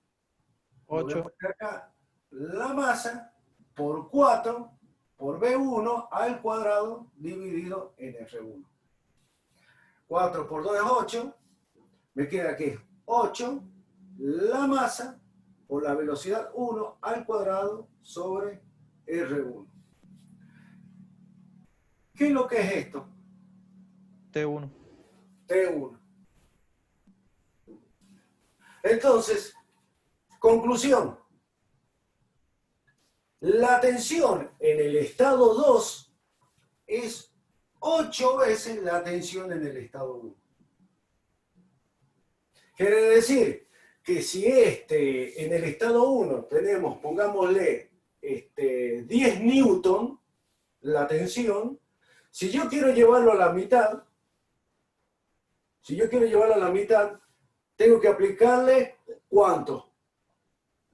8. acá, la masa por 4 por B1 al cuadrado dividido en R1. 4 por 2 es 8, me queda que es 8, la masa por la velocidad 1 al cuadrado sobre R1. ¿Qué es lo que es esto? T1. T1. Entonces, conclusión. La tensión en el estado 2 es 8 veces la tensión en el estado 1. Quiere decir que si en el estado 1 tenemos, pongámosle, 10 newton, la tensión, si yo quiero llevarlo a la mitad, tengo que aplicarle, ¿cuánto?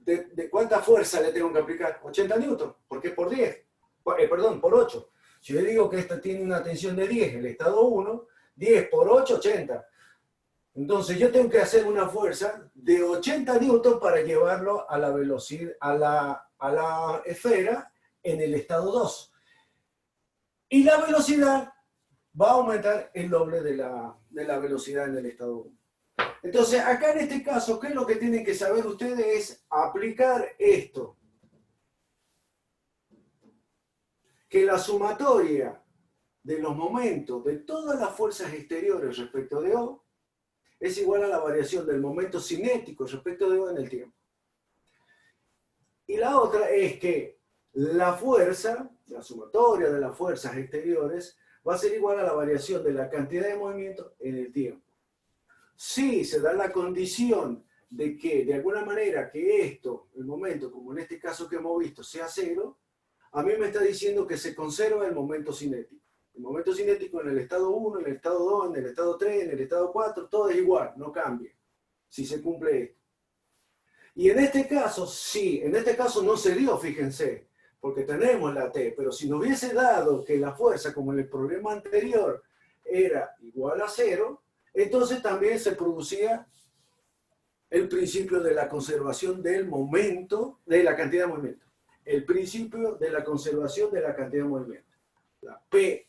¿de cuánta fuerza le tengo que aplicar? 80 newton, porque es por 10. Perdón, por 8. Si yo digo que esta tiene una tensión de 10, el estado 1, 10 por 8, 80. Entonces yo tengo que hacer una fuerza de 80 newton para llevarlo a la velocidad, a la esfera en el estado 2. Y la velocidad va a aumentar el doble de la velocidad en el estado 1. Entonces, acá en este caso, ¿qué es lo que tienen que saber ustedes? Es aplicar esto. Que la sumatoria de los momentos de todas las fuerzas exteriores respecto de O es igual a la variación del momento cinético respecto de O en el tiempo. Y la otra es que la fuerza, la sumatoria de las fuerzas exteriores, va a ser igual a la variación de la cantidad de movimiento en el tiempo. Si se da la condición de que, de alguna manera, que esto, el momento, como en este caso que hemos visto, sea cero, a mí me está diciendo que se conserva el momento cinético. El momento cinético en el estado 1, en el estado 2, en el estado 3, en el estado 4, todo es igual, no cambia, si se cumple esto. Y en este caso, sí, en este caso no se dio, fíjense, porque tenemos la T, pero si nos hubiese dado que la fuerza, como en el problema anterior, era igual a 0, entonces también se producía el principio de la conservación del momento, de la cantidad de movimiento. El principio de la conservación de la cantidad de movimiento. La P,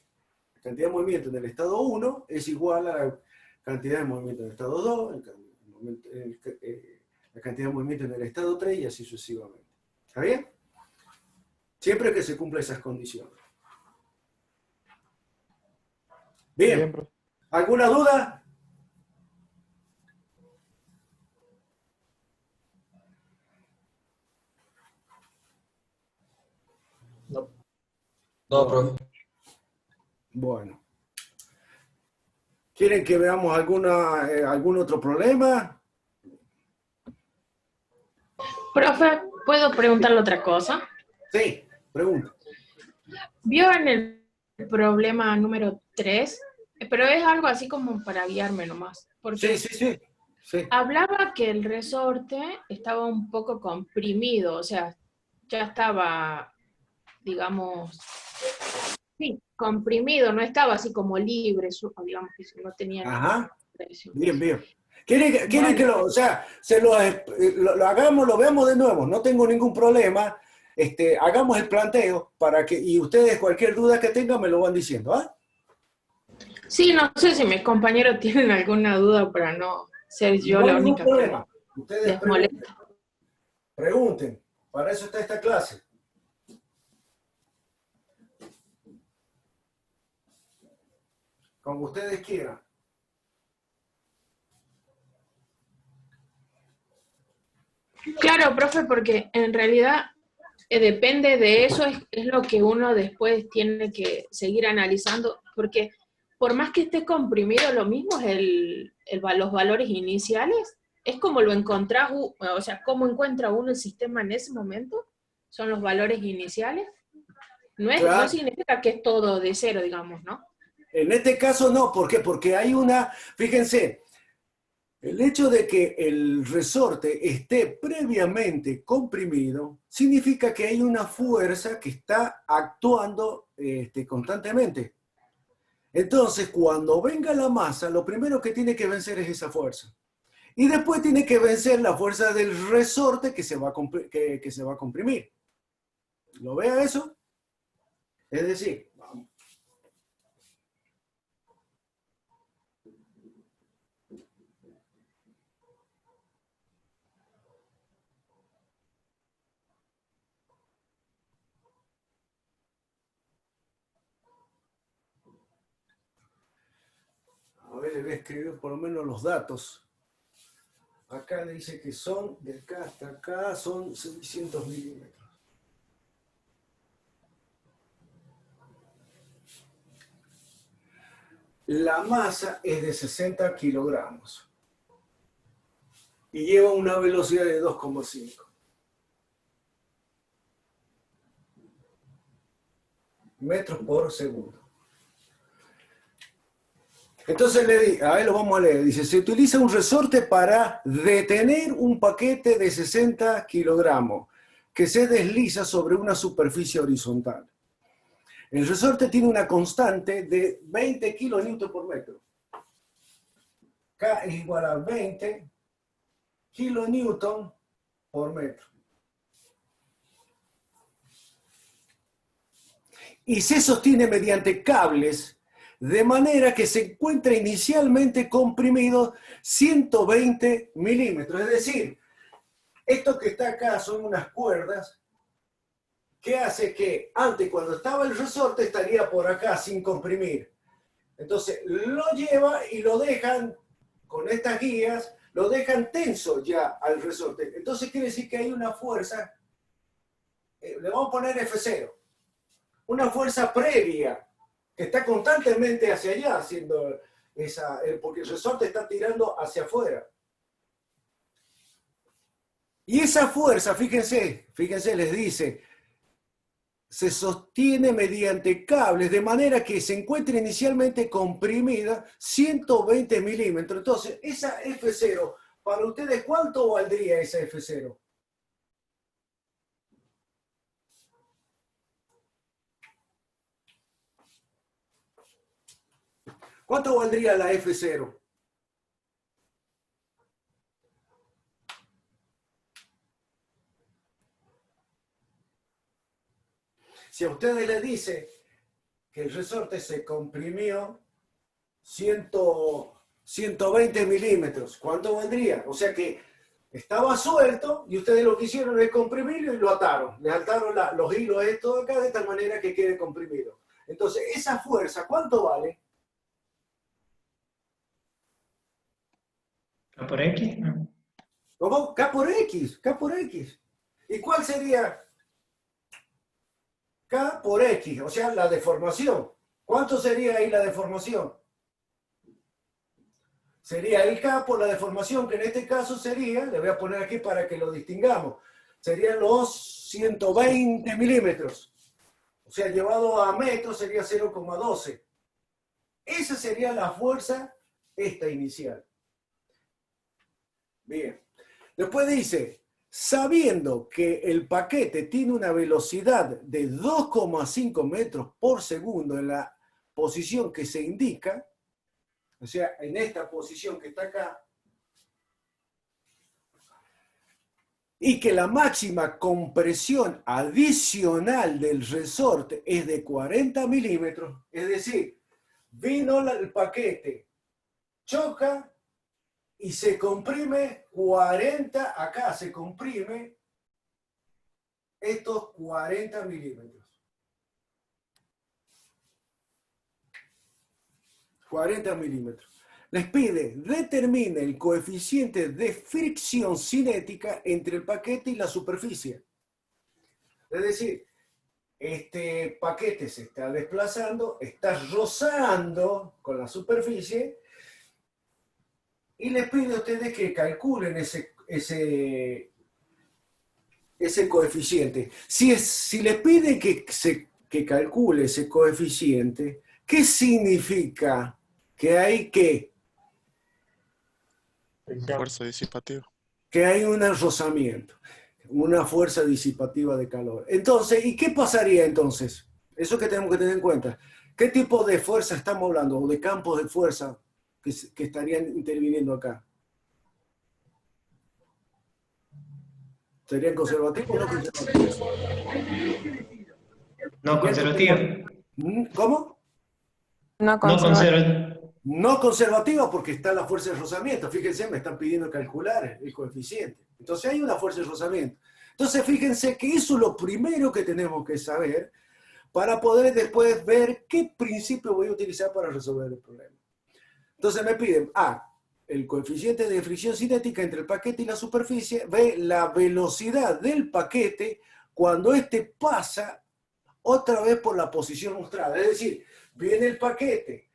la cantidad de movimiento en el estado 1, es igual a la cantidad de movimiento en el estado 2, la cantidad de movimiento en el estado 3 y así sucesivamente. ¿Está bien? Siempre que se cumplan esas condiciones. Bien. Bien, profe. ¿Alguna duda? No, profe. Bueno. ¿Quieren que veamos algún otro problema? Profe, ¿puedo preguntarle otra cosa? Sí, pregunta. ¿Vio en el problema número 3? Pero es algo así como para guiarme nomás. Porque Sí. hablaba que el resorte estaba un poco comprimido, o sea, ya estaba, digamos, sí, comprimido, no estaba así como libre, digamos que no tenía Ajá. presión. Bien. ¿Quieren que lo hagamos, lo veamos de nuevo? No tengo ningún problema. Hagamos el planteo para que, y ustedes cualquier duda que tengan me lo van diciendo, ¿ah? Sí, no sé si mis compañeros tienen alguna duda para no ser yo No hay la ningún única problema. que Ustedes les molesta. pregunten. Para eso está esta clase. Como ustedes quieran. Claro, profe, porque en realidad depende de eso, es lo que uno después tiene que seguir analizando, porque por más que esté comprimido, lo mismo es los valores iniciales, es como lo encontrás, o sea, cómo encuentra uno el sistema en ese momento, son los valores iniciales. No Claro. significa que es todo de cero, digamos, ¿no? En este caso no, ¿por qué? Porque hay fíjense, el hecho de que el resorte esté previamente comprimido significa que hay una fuerza que está actuando constantemente. Entonces, cuando venga la masa, lo primero que tiene que vencer es esa fuerza. Y después tiene que vencer la fuerza del resorte que se va a comprimir. ¿Lo vea eso? Es decir, vamos. A ver, le voy a escribir por lo menos los datos. Acá dice que son, de acá hasta acá, son 600 milímetros. La masa es de 60 kilogramos. Y lleva una velocidad de 2,5 metros por segundo. Entonces, a ver, lo vamos a leer. Dice, se utiliza un resorte para detener un paquete de 60 kilogramos que se desliza sobre una superficie horizontal. El resorte tiene una constante de 20 kilonewton por metro. K es igual a 20 kilonewton por metro. Y se sostiene mediante cables, de manera que se encuentra inicialmente comprimido 120 milímetros. Es decir, esto que está acá son unas cuerdas que hace que antes, cuando estaba el resorte, estaría por acá sin comprimir. Entonces lo lleva y lo dejan con estas guías, lo dejan tenso ya al resorte. Entonces quiere decir que hay una fuerza, le vamos a poner F0, una fuerza previa que está constantemente hacia allá, haciendo esa, porque el resorte está tirando hacia afuera. Y esa fuerza, fíjense, les dice, se sostiene mediante cables, de manera que se encuentra inicialmente comprimida 120 milímetros. Entonces, esa F0, para ustedes, ¿cuánto valdría esa F0? ¿Cuánto valdría la F0? Si a ustedes les dice que el resorte se comprimió 120 milímetros, ¿cuánto valdría? O sea que estaba suelto y ustedes lo que hicieron es comprimirlo y lo ataron. Le ataron los hilos estos acá de tal manera que quede comprimido. Entonces, esa fuerza, ¿cuánto vale? ¿K por X? No. ¿Cómo? K por X, K por X. ¿Y cuál sería K por X? O sea, la deformación. ¿Cuánto sería ahí la deformación? Sería el K por la deformación, que en este caso sería, le voy a poner aquí para que lo distingamos, serían los 120 milímetros. O sea, llevado a metros sería 0,12. Esa sería la fuerza, esta inicial. Bien. Después dice, sabiendo que el paquete tiene una velocidad de 2,5 metros por segundo en la posición que se indica, o sea, en esta posición que está acá, y que la máxima compresión adicional del resorte es de 40 milímetros, es decir, vino el paquete, choca y se comprime 40, acá se comprime estos 40 milímetros. 40 milímetros. Les pide, determine el coeficiente de fricción cinética entre el paquete y la superficie. Es decir, este paquete se está desplazando, está rozando con la superficie y les pide a ustedes que calculen ese coeficiente. Si les pide que calcule ese coeficiente, ¿qué significa? Que hay Fuerza disipativa. que hay un rozamiento, una fuerza disipativa de calor. Entonces, ¿y qué pasaría entonces? Eso que tenemos que tener en cuenta. ¿Qué tipo de fuerza estamos hablando? ¿O de campos de fuerza que estarían interviniendo acá? ¿Serían conservativos o no conservativos? No conservativo. ¿Cómo? No No conserva. No conservativa porque está la fuerza de rozamiento. Fíjense, me están pidiendo calcular el coeficiente. Entonces hay una fuerza de rozamiento. Entonces fíjense que eso es lo primero que tenemos que saber para poder después ver qué principio voy a utilizar para resolver el problema. Entonces me piden A, el coeficiente de fricción cinética entre el paquete y la superficie. B, la velocidad del paquete cuando éste pasa otra vez por la posición mostrada. Es decir, viene el paquete,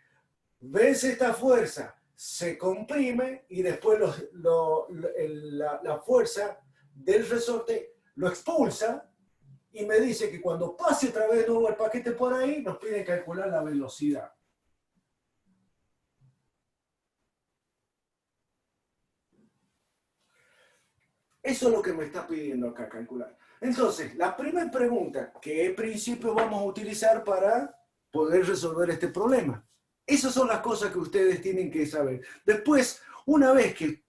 vence esta fuerza, se comprime y después la fuerza del resorte lo expulsa y me dice que cuando pase otra vez de nuevo el paquete por ahí, nos pide calcular la velocidad. Eso es lo que me está pidiendo acá calcular. Entonces, la primera pregunta, ¿qué principio vamos a utilizar para poder resolver este problema? Esas son las cosas que ustedes tienen que saber. Después, una vez que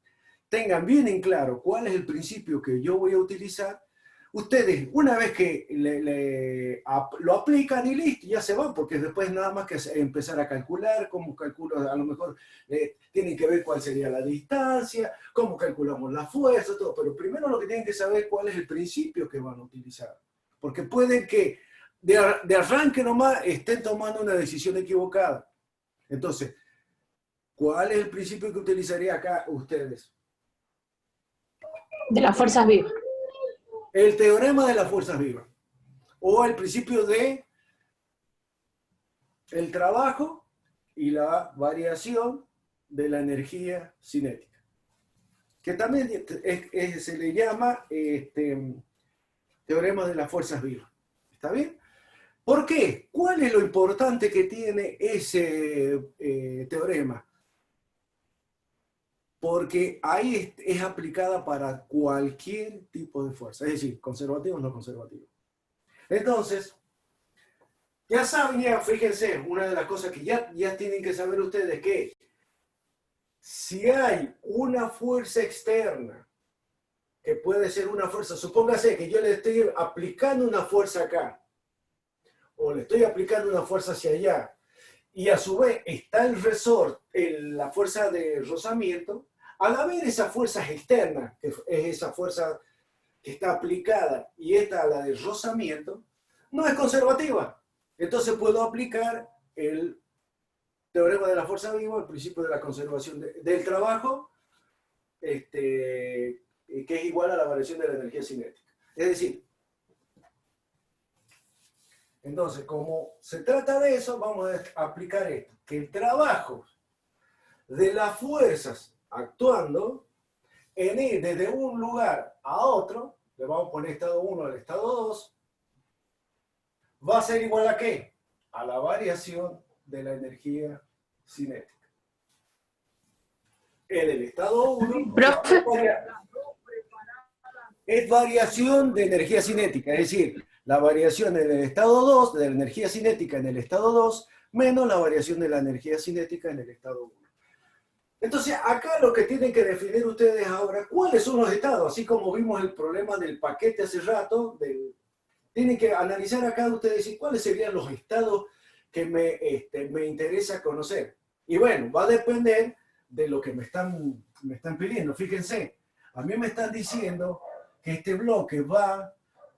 tengan bien en claro cuál es el principio que yo voy a utilizar, ustedes, una vez que lo aplican y listo, ya se van, porque después nada más que empezar a calcular, cómo calculo, a lo mejor tienen que ver cuál sería la distancia, cómo calculamos la fuerza, todo. Pero primero lo que tienen que saber cuál es el principio que van a utilizar. Porque pueden que de arranque nomás estén tomando una decisión equivocada. Entonces, ¿cuál es el principio que utilizaría acá ustedes? De las fuerzas vivas. El teorema de las fuerzas vivas. O el principio de el trabajo y la variación de la energía cinética. Que también se le llama teorema de las fuerzas vivas. ¿Está bien? ¿Por qué? ¿Cuál es lo importante que tiene ese teorema? Porque ahí es aplicada para cualquier tipo de fuerza, es decir, conservativo o no conservativo. Entonces, ya saben, ya fíjense, una de las cosas que ya tienen que saber ustedes que si hay una fuerza externa, que puede ser una fuerza, supóngase que yo le estoy aplicando una fuerza acá, o le estoy aplicando una fuerza hacia allá, y a su vez está el resorte, la fuerza de rozamiento, al haber esas fuerzas externas, que es esa fuerza que está aplicada, y esta la de rozamiento, no es conservativa. Entonces puedo aplicar el teorema de la fuerza viva, el principio de la conservación del trabajo, que es igual a la variación de la energía cinética. Es decir, entonces, como se trata de eso, vamos a aplicar esto, que el trabajo de las fuerzas actuando en ir desde un lugar a otro, le vamos a poner estado 1 al estado 2, va a ser igual a ¿qué? A la variación de la energía cinética. En el estado 1 es variación de energía cinética, es decir, la variación en el estado 2, de la energía cinética en el estado 2, menos la variación de la energía cinética en el estado 1. Entonces, acá lo que tienen que definir ustedes ahora, ¿cuáles son los estados? Así como vimos el problema del paquete hace rato, tienen que analizar acá ustedes y cuáles serían los estados que me interesa conocer. Y bueno, va a depender de lo que me están pidiendo. Fíjense, a mí me están diciendo que este bloque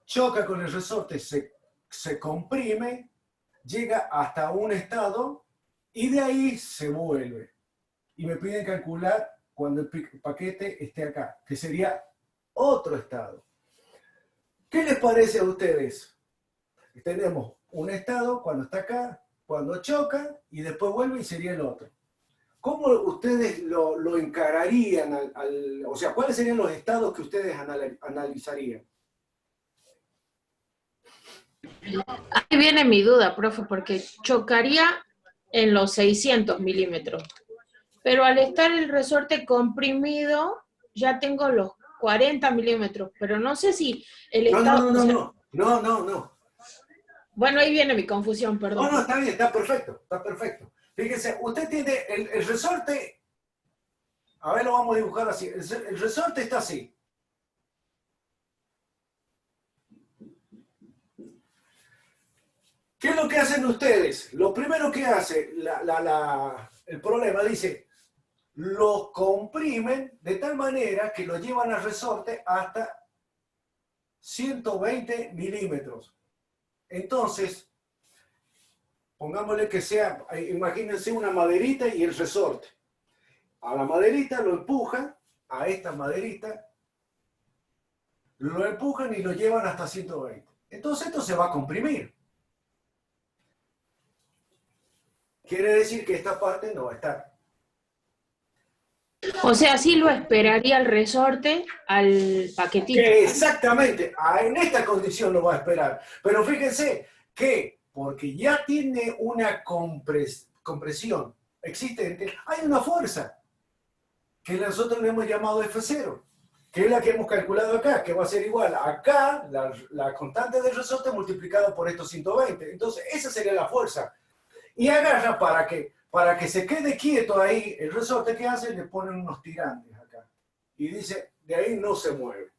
choca con el resorte, se comprime, llega hasta un estado y de ahí se vuelve. Y me piden calcular cuando el paquete esté acá, que sería otro estado. ¿Qué les parece a ustedes? Tenemos un estado cuando está acá, cuando choca, y después vuelve y sería el otro. ¿Cómo ustedes lo encararían? O sea, ¿cuáles serían los estados que ustedes analizarían? Ahí viene mi duda, profe, porque chocaría en los 600 milímetros. Pero al estar el resorte comprimido, ya tengo los 40 milímetros, pero no sé si el estado... No. Bueno, ahí viene mi confusión, perdón. No, está bien, está perfecto. Fíjense, usted tiene el resorte, a ver, lo vamos a dibujar así, el resorte está así. ¿Qué es lo que hacen ustedes? Lo primero que hace el problema dice, los comprimen de tal manera que lo llevan al resorte hasta 120 milímetros. Entonces, pongámosle que sea, imagínense una maderita y el resorte. A la maderita lo empujan, a esta maderita, lo empujan y lo llevan hasta 120. Entonces esto se va a comprimir. Quiere decir que esta parte no va a estar. O sea, sí lo esperaría el resorte al paquetito. Exactamente, en esta condición lo va a esperar. Pero fíjense que, porque ya tiene una compresión existente, hay una fuerza que nosotros le hemos llamado F0. que es la que hemos calculado acá, que va a ser igual acá, la constante del resorte multiplicado por estos 120. Entonces, esa sería la fuerza. Y agarra para que se quede quieto ahí, el resorte que hace, le ponen unos tirantes acá. Y dice, de ahí no se mueve.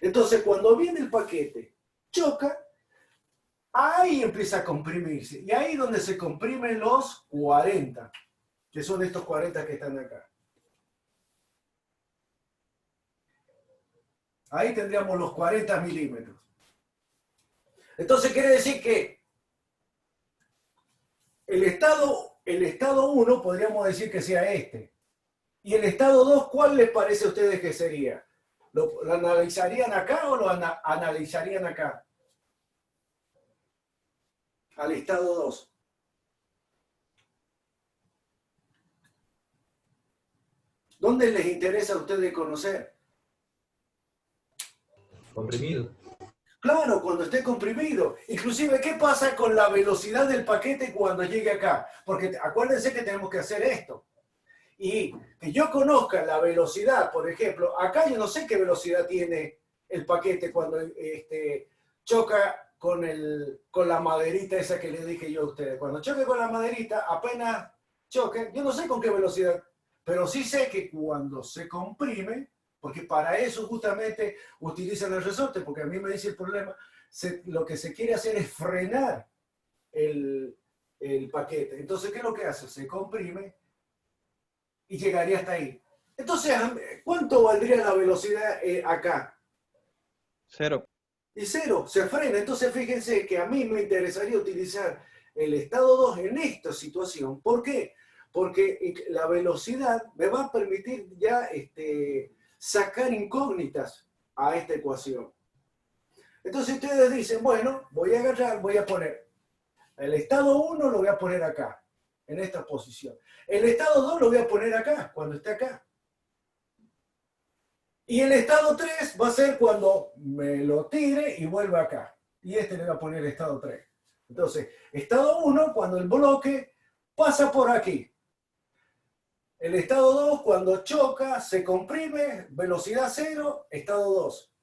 Entonces, cuando viene el paquete, choca, ahí empieza a comprimirse. Y ahí es donde se comprimen los 40, que son estos 40 que están acá. Ahí tendríamos los 40 milímetros. Entonces quiere decir que el estado 1 podríamos decir que sea este. Y el estado 2, ¿cuál les parece a ustedes que sería? ¿Lo analizarían acá o lo analizarían acá? Al estado 2. ¿Dónde les interesa a ustedes conocer? Comprimido. Claro, cuando esté comprimido. Inclusive, ¿qué pasa con la velocidad del paquete cuando llegue acá? Porque acuérdense que tenemos que hacer esto. Y que yo conozca la velocidad, por ejemplo, acá yo no sé qué velocidad tiene el paquete cuando choca con la maderita esa que le dije yo a ustedes. Cuando choque con la maderita, apenas choque, yo no sé con qué velocidad, pero sí sé que cuando se comprime, porque para eso justamente utilizan el resorte, porque a mí me dice el problema, lo que se quiere hacer es frenar el paquete. Entonces, ¿qué es lo que hace? Se comprime y llegaría hasta ahí. Entonces, ¿cuánto valdría la velocidad acá? 0. Y 0, se frena. Entonces, fíjense que a mí me interesaría utilizar el estado 2 en esta situación. ¿Por qué? Porque la velocidad me va a permitir ya sacar incógnitas a esta ecuación. Entonces ustedes dicen, bueno, voy a agarrar, voy a poner el estado 1 lo voy a poner acá, en esta posición. El estado 2 lo voy a poner acá, cuando esté acá. Y el estado 3 va a ser cuando me lo tire y vuelva acá. Y le voy a poner estado 3. Entonces, estado 1, cuando el bloque pasa por aquí. El estado 2, cuando choca, se comprime, velocidad 0, estado 2.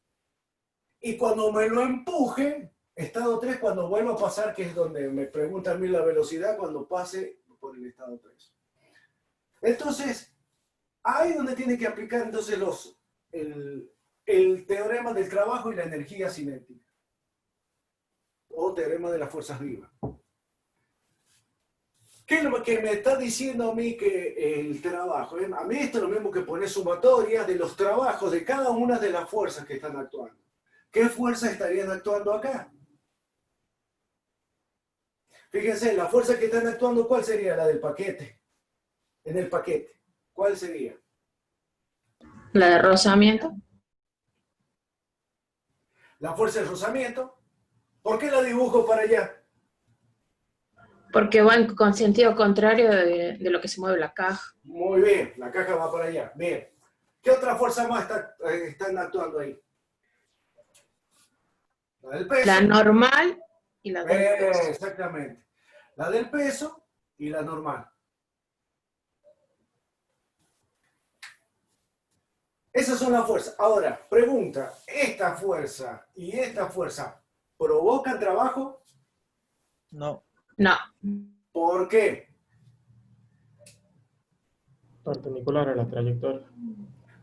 Y cuando me lo empuje, estado 3, cuando vuelva a pasar, que es donde me preguntan a mí la velocidad, cuando pase por el estado 3. Entonces, ahí es donde tiene que aplicar entonces el teorema del trabajo y la energía cinética. O teorema de las fuerzas vivas. ¿Qué es lo que me está diciendo a mí que el trabajo? A mí esto es lo mismo que poner sumatorias de los trabajos de cada una de las fuerzas que están actuando. ¿Qué fuerzas estarían actuando acá? Fíjense, la fuerza que están actuando, ¿cuál sería? La del paquete. En el paquete. ¿Cuál sería? La de rozamiento. La fuerza de rozamiento. ¿Por qué la dibujo para allá? Porque van con sentido contrario de lo que se mueve la caja. Muy bien, la caja va para allá. Bien. ¿Qué otra fuerza más están actuando ahí? La del peso. La normal y la del peso. Exactamente. La del peso y la normal. Esas son las fuerzas. Ahora, pregunta, ¿esta fuerza y esta fuerza provocan trabajo? No. No. ¿Por qué? Perpendicular a la trayectoria.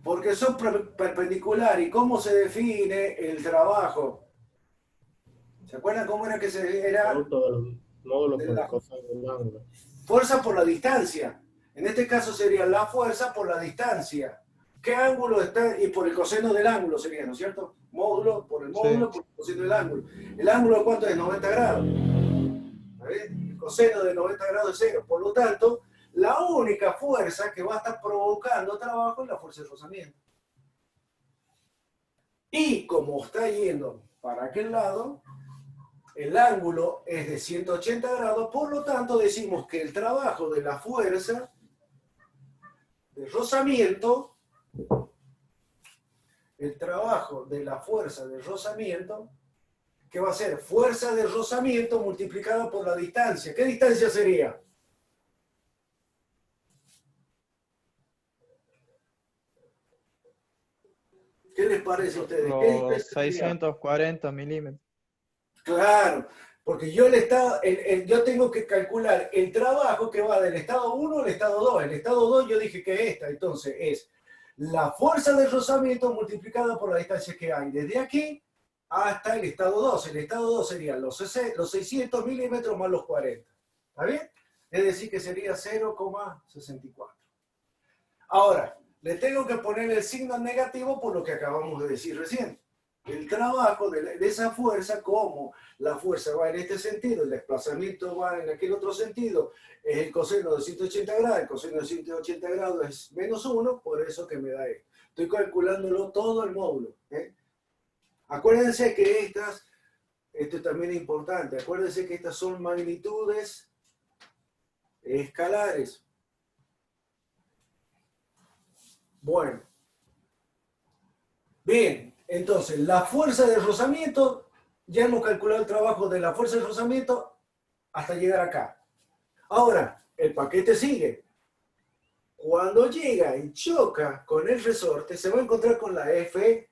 Porque son perpendiculares. ¿Y cómo se define el trabajo? ¿Se acuerdan cómo era que era? Producto del módulo De por la- el coseno del ángulo. Fuerza por la distancia. En este caso sería la fuerza por la distancia. ¿Qué ángulo está? Y por el coseno del ángulo sería, ¿no es cierto? Módulo por el módulo por el coseno del ángulo. ¿El ángulo cuánto es? 90 grados. El coseno de 90 grados es 0. Por lo tanto, la única fuerza que va a estar provocando trabajo es la fuerza de rozamiento. Y como está yendo para aquel lado, el ángulo es de 180 grados, por lo tanto decimos que el trabajo de la fuerza de rozamiento, que va a ser fuerza de rozamiento multiplicada por la distancia. ¿Qué distancia sería? ¿Qué les parece a ustedes? ¿Qué Los diferencia sería? 640 milímetros. Claro, porque yo yo tengo que calcular el trabajo que va del estado 1 al estado 2. El estado 2 yo dije que esta, entonces es la fuerza de rozamiento multiplicada por la distancia que hay desde aquí hasta el estado 2. El estado 2 serían los 600 milímetros más los 40. ¿Está bien? Es decir, que sería 0,64. Ahora, le tengo que poner el signo negativo por lo que acabamos de decir recién. El trabajo de esa fuerza, como la fuerza va en este sentido, el desplazamiento va en aquel otro sentido, es el coseno de 180 grados, el coseno de 180 grados es menos 1, por eso que me da esto. Estoy calculándolo todo el módulo. Acuérdense que esto también es importante, acuérdense que estas son magnitudes escalares. Bueno. Bien, entonces la fuerza de rozamiento, ya hemos calculado el trabajo de la fuerza de rozamiento hasta llegar acá. Ahora, el paquete sigue. Cuando llega y choca con el resorte, se va a encontrar con la F0.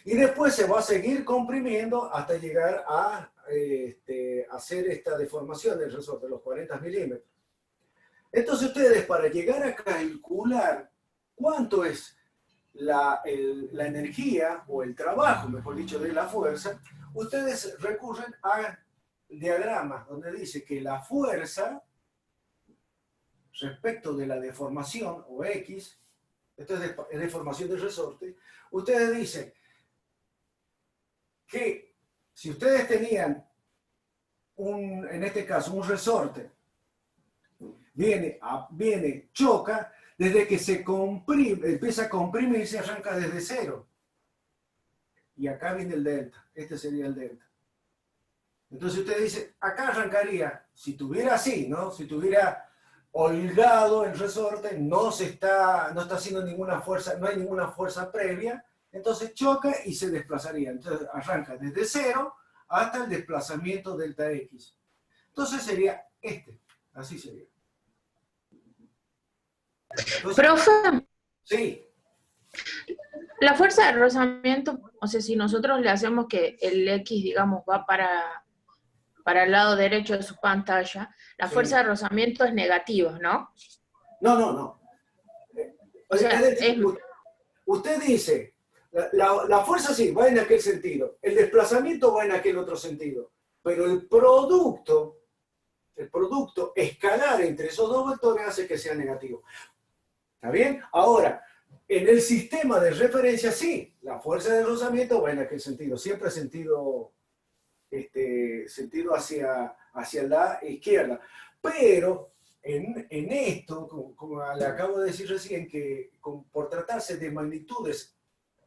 Y después se va a seguir comprimiendo hasta llegar a hacer esta deformación del resorte, los 40 milímetros. Entonces ustedes, para llegar a calcular cuánto es la energía o el trabajo, mejor dicho, de la fuerza, ustedes recurren al diagrama donde dice que la fuerza respecto de la deformación o X, esto es deformación del resorte, ustedes dicen que si ustedes tenían en este caso un resorte, choca, desde que se comprime, empieza a comprimir, se arranca desde cero. Y acá viene el delta. Este sería el delta. Entonces usted dice, acá arrancaría, si tuviera así, ¿no? Si tuviera holgado el resorte, no está haciendo ninguna fuerza, no hay ninguna fuerza previa, entonces choca y se desplazaría. Entonces arranca desde cero hasta el desplazamiento delta X. Entonces sería así sería. Entonces, Profe, sí. la fuerza de rozamiento, o sea, si nosotros le hacemos que el X, digamos, va para el lado derecho de su pantalla, la Sí. fuerza de rozamiento es negativa, ¿no? No. O sea, Es decir, usted dice, la fuerza sí, va en aquel sentido, el desplazamiento va en aquel otro sentido, pero el producto escalar entre esos dos vectores hace que sea negativo. ¿Está bien? Ahora, en el sistema de referencia sí, la fuerza de rozamiento va en aquel sentido, siempre sentido hacia la izquierda. Pero en esto, como le acabo de decir recién, que por tratarse de magnitudes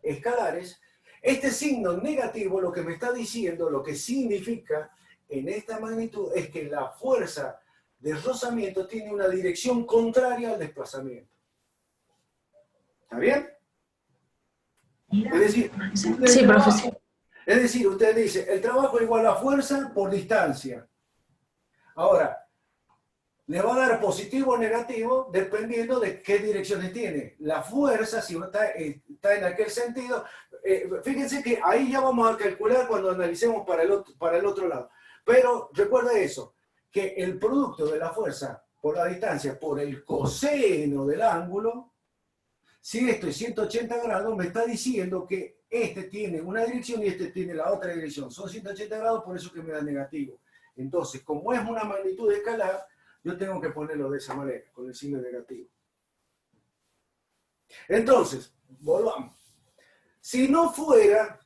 escalares, este signo negativo lo que me está diciendo, lo que significa en esta magnitud es que la fuerza de rozamiento tiene una dirección contraria al desplazamiento. ¿Está bien? Es decir, sí, profesor. Es decir, usted dice, el trabajo igual a fuerza por distancia. Ahora, le va a dar positivo o negativo dependiendo de qué direcciones tiene. La fuerza, si está en aquel sentido, fíjense que ahí ya vamos a calcular cuando analicemos para el otro lado. Pero recuerda eso, que el producto de la fuerza por la distancia, por el coseno del ángulo, si esto es 180 grados, me está diciendo que este tiene una dirección y este tiene la otra dirección. Son 180 grados, por eso que me da negativo. Entonces, como es una magnitud escalar, yo tengo que ponerlo de esa manera, con el signo negativo. Entonces, volvamos. Si no fuera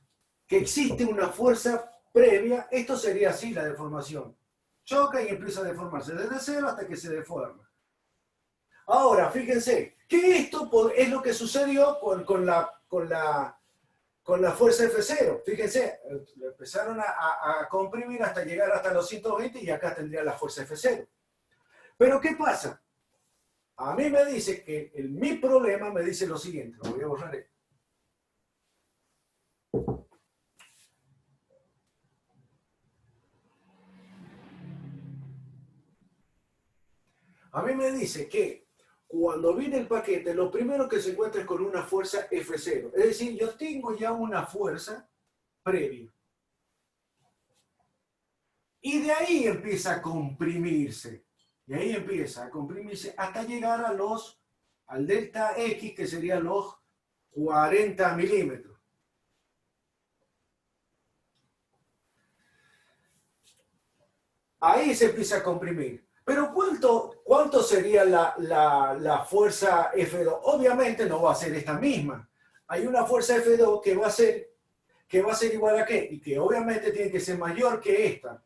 que existe una fuerza previa, esto sería así la deformación. Choca y empieza a deformarse desde cero hasta que se deforma. Ahora, fíjense, que esto es lo que sucedió con la fuerza F0. Fíjense, empezaron a comprimir hasta llegar hasta los 120 y acá tendría la fuerza F0. Pero ¿qué pasa? A mí me dice que mi problema me dice lo siguiente, lo voy a borrar. A mí me dice que cuando viene el paquete, lo primero que se encuentra es con una fuerza F0. Es decir, yo tengo ya una fuerza previa. Y de ahí empieza a comprimirse. Y ahí empieza a comprimirse hasta llegar al delta X, que serían los 40 milímetros. Ahí se empieza a comprimir. Pero ¿cuánto sería la fuerza F2? Obviamente no va a ser esta misma. Hay una fuerza F2 que va a ser igual a qué, y que obviamente tiene que ser mayor que esta.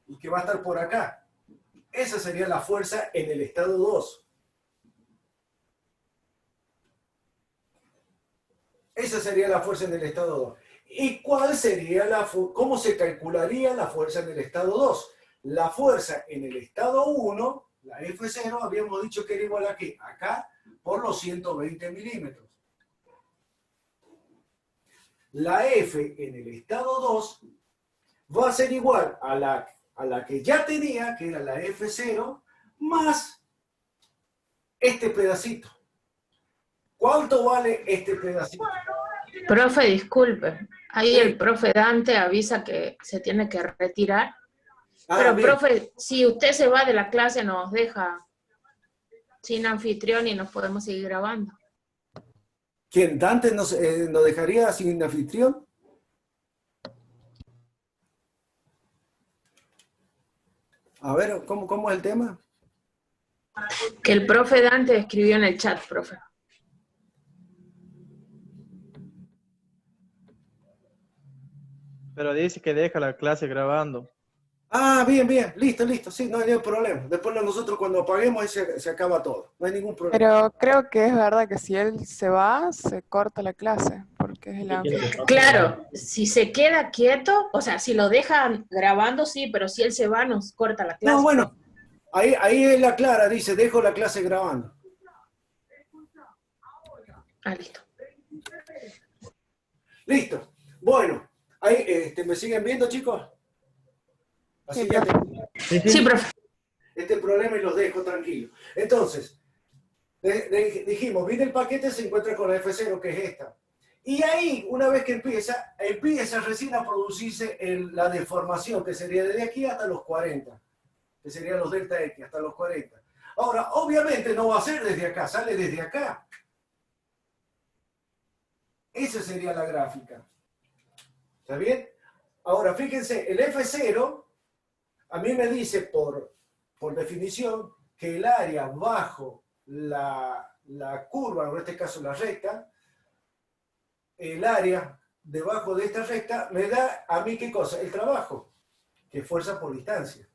Y que va a estar por acá. Esa sería la fuerza en el estado 2. Esa sería la fuerza en el estado 2. ¿Y cuál sería cómo se calcularía la fuerza en el estado 2? La fuerza en el estado 1, la F0, habíamos dicho que era igual a ¿qué? Acá, por los 120 milímetros. La F en el estado 2 va a ser igual a la que ya tenía, que era la F0, más este pedacito. ¿Cuánto vale este pedacito? Profe, disculpe. Ahí Sí. el profe Dante avisa que se tiene que retirar. Pero, Bien. profe, si usted se va de la clase, nos deja sin anfitrión y nos podemos seguir grabando. ¿Quién? ¿Dante nos dejaría sin anfitrión? A ver, ¿cómo es el tema? Que el profe Dante escribió en el chat, profe. Pero dice que deja la clase grabando. Ah, bien, listo, sí, no hay ningún problema. Después nosotros cuando apaguemos ahí se acaba todo, no hay ningún problema. Pero creo que es verdad que si él se va, se corta la clase, porque es el anfitrión. Claro, si se queda quieto, o sea, si lo dejan grabando, sí, pero si él se va, nos corta la clase. No, bueno, ahí él aclara, dice, dejo la clase grabando. Ah, listo. Listo, bueno, ahí ¿me siguen viendo, chicos? Así Sí, ya Sí, profe. este problema y los dejo tranquilos. Entonces, dijimos, viene el paquete, se encuentra con la F0, que es esta. Y ahí, una vez que empieza recién a producirse la deformación, que sería desde aquí hasta los 40, que serían los delta X, hasta los 40. Ahora, obviamente no va a ser desde acá, sale desde acá. Esa sería la gráfica. ¿Está bien? Ahora, fíjense, el F0, a mí me dice por definición que el área bajo la curva, en este caso la recta, el área debajo de esta recta me da a mí ¿qué cosa? El trabajo, que es fuerza por distancia.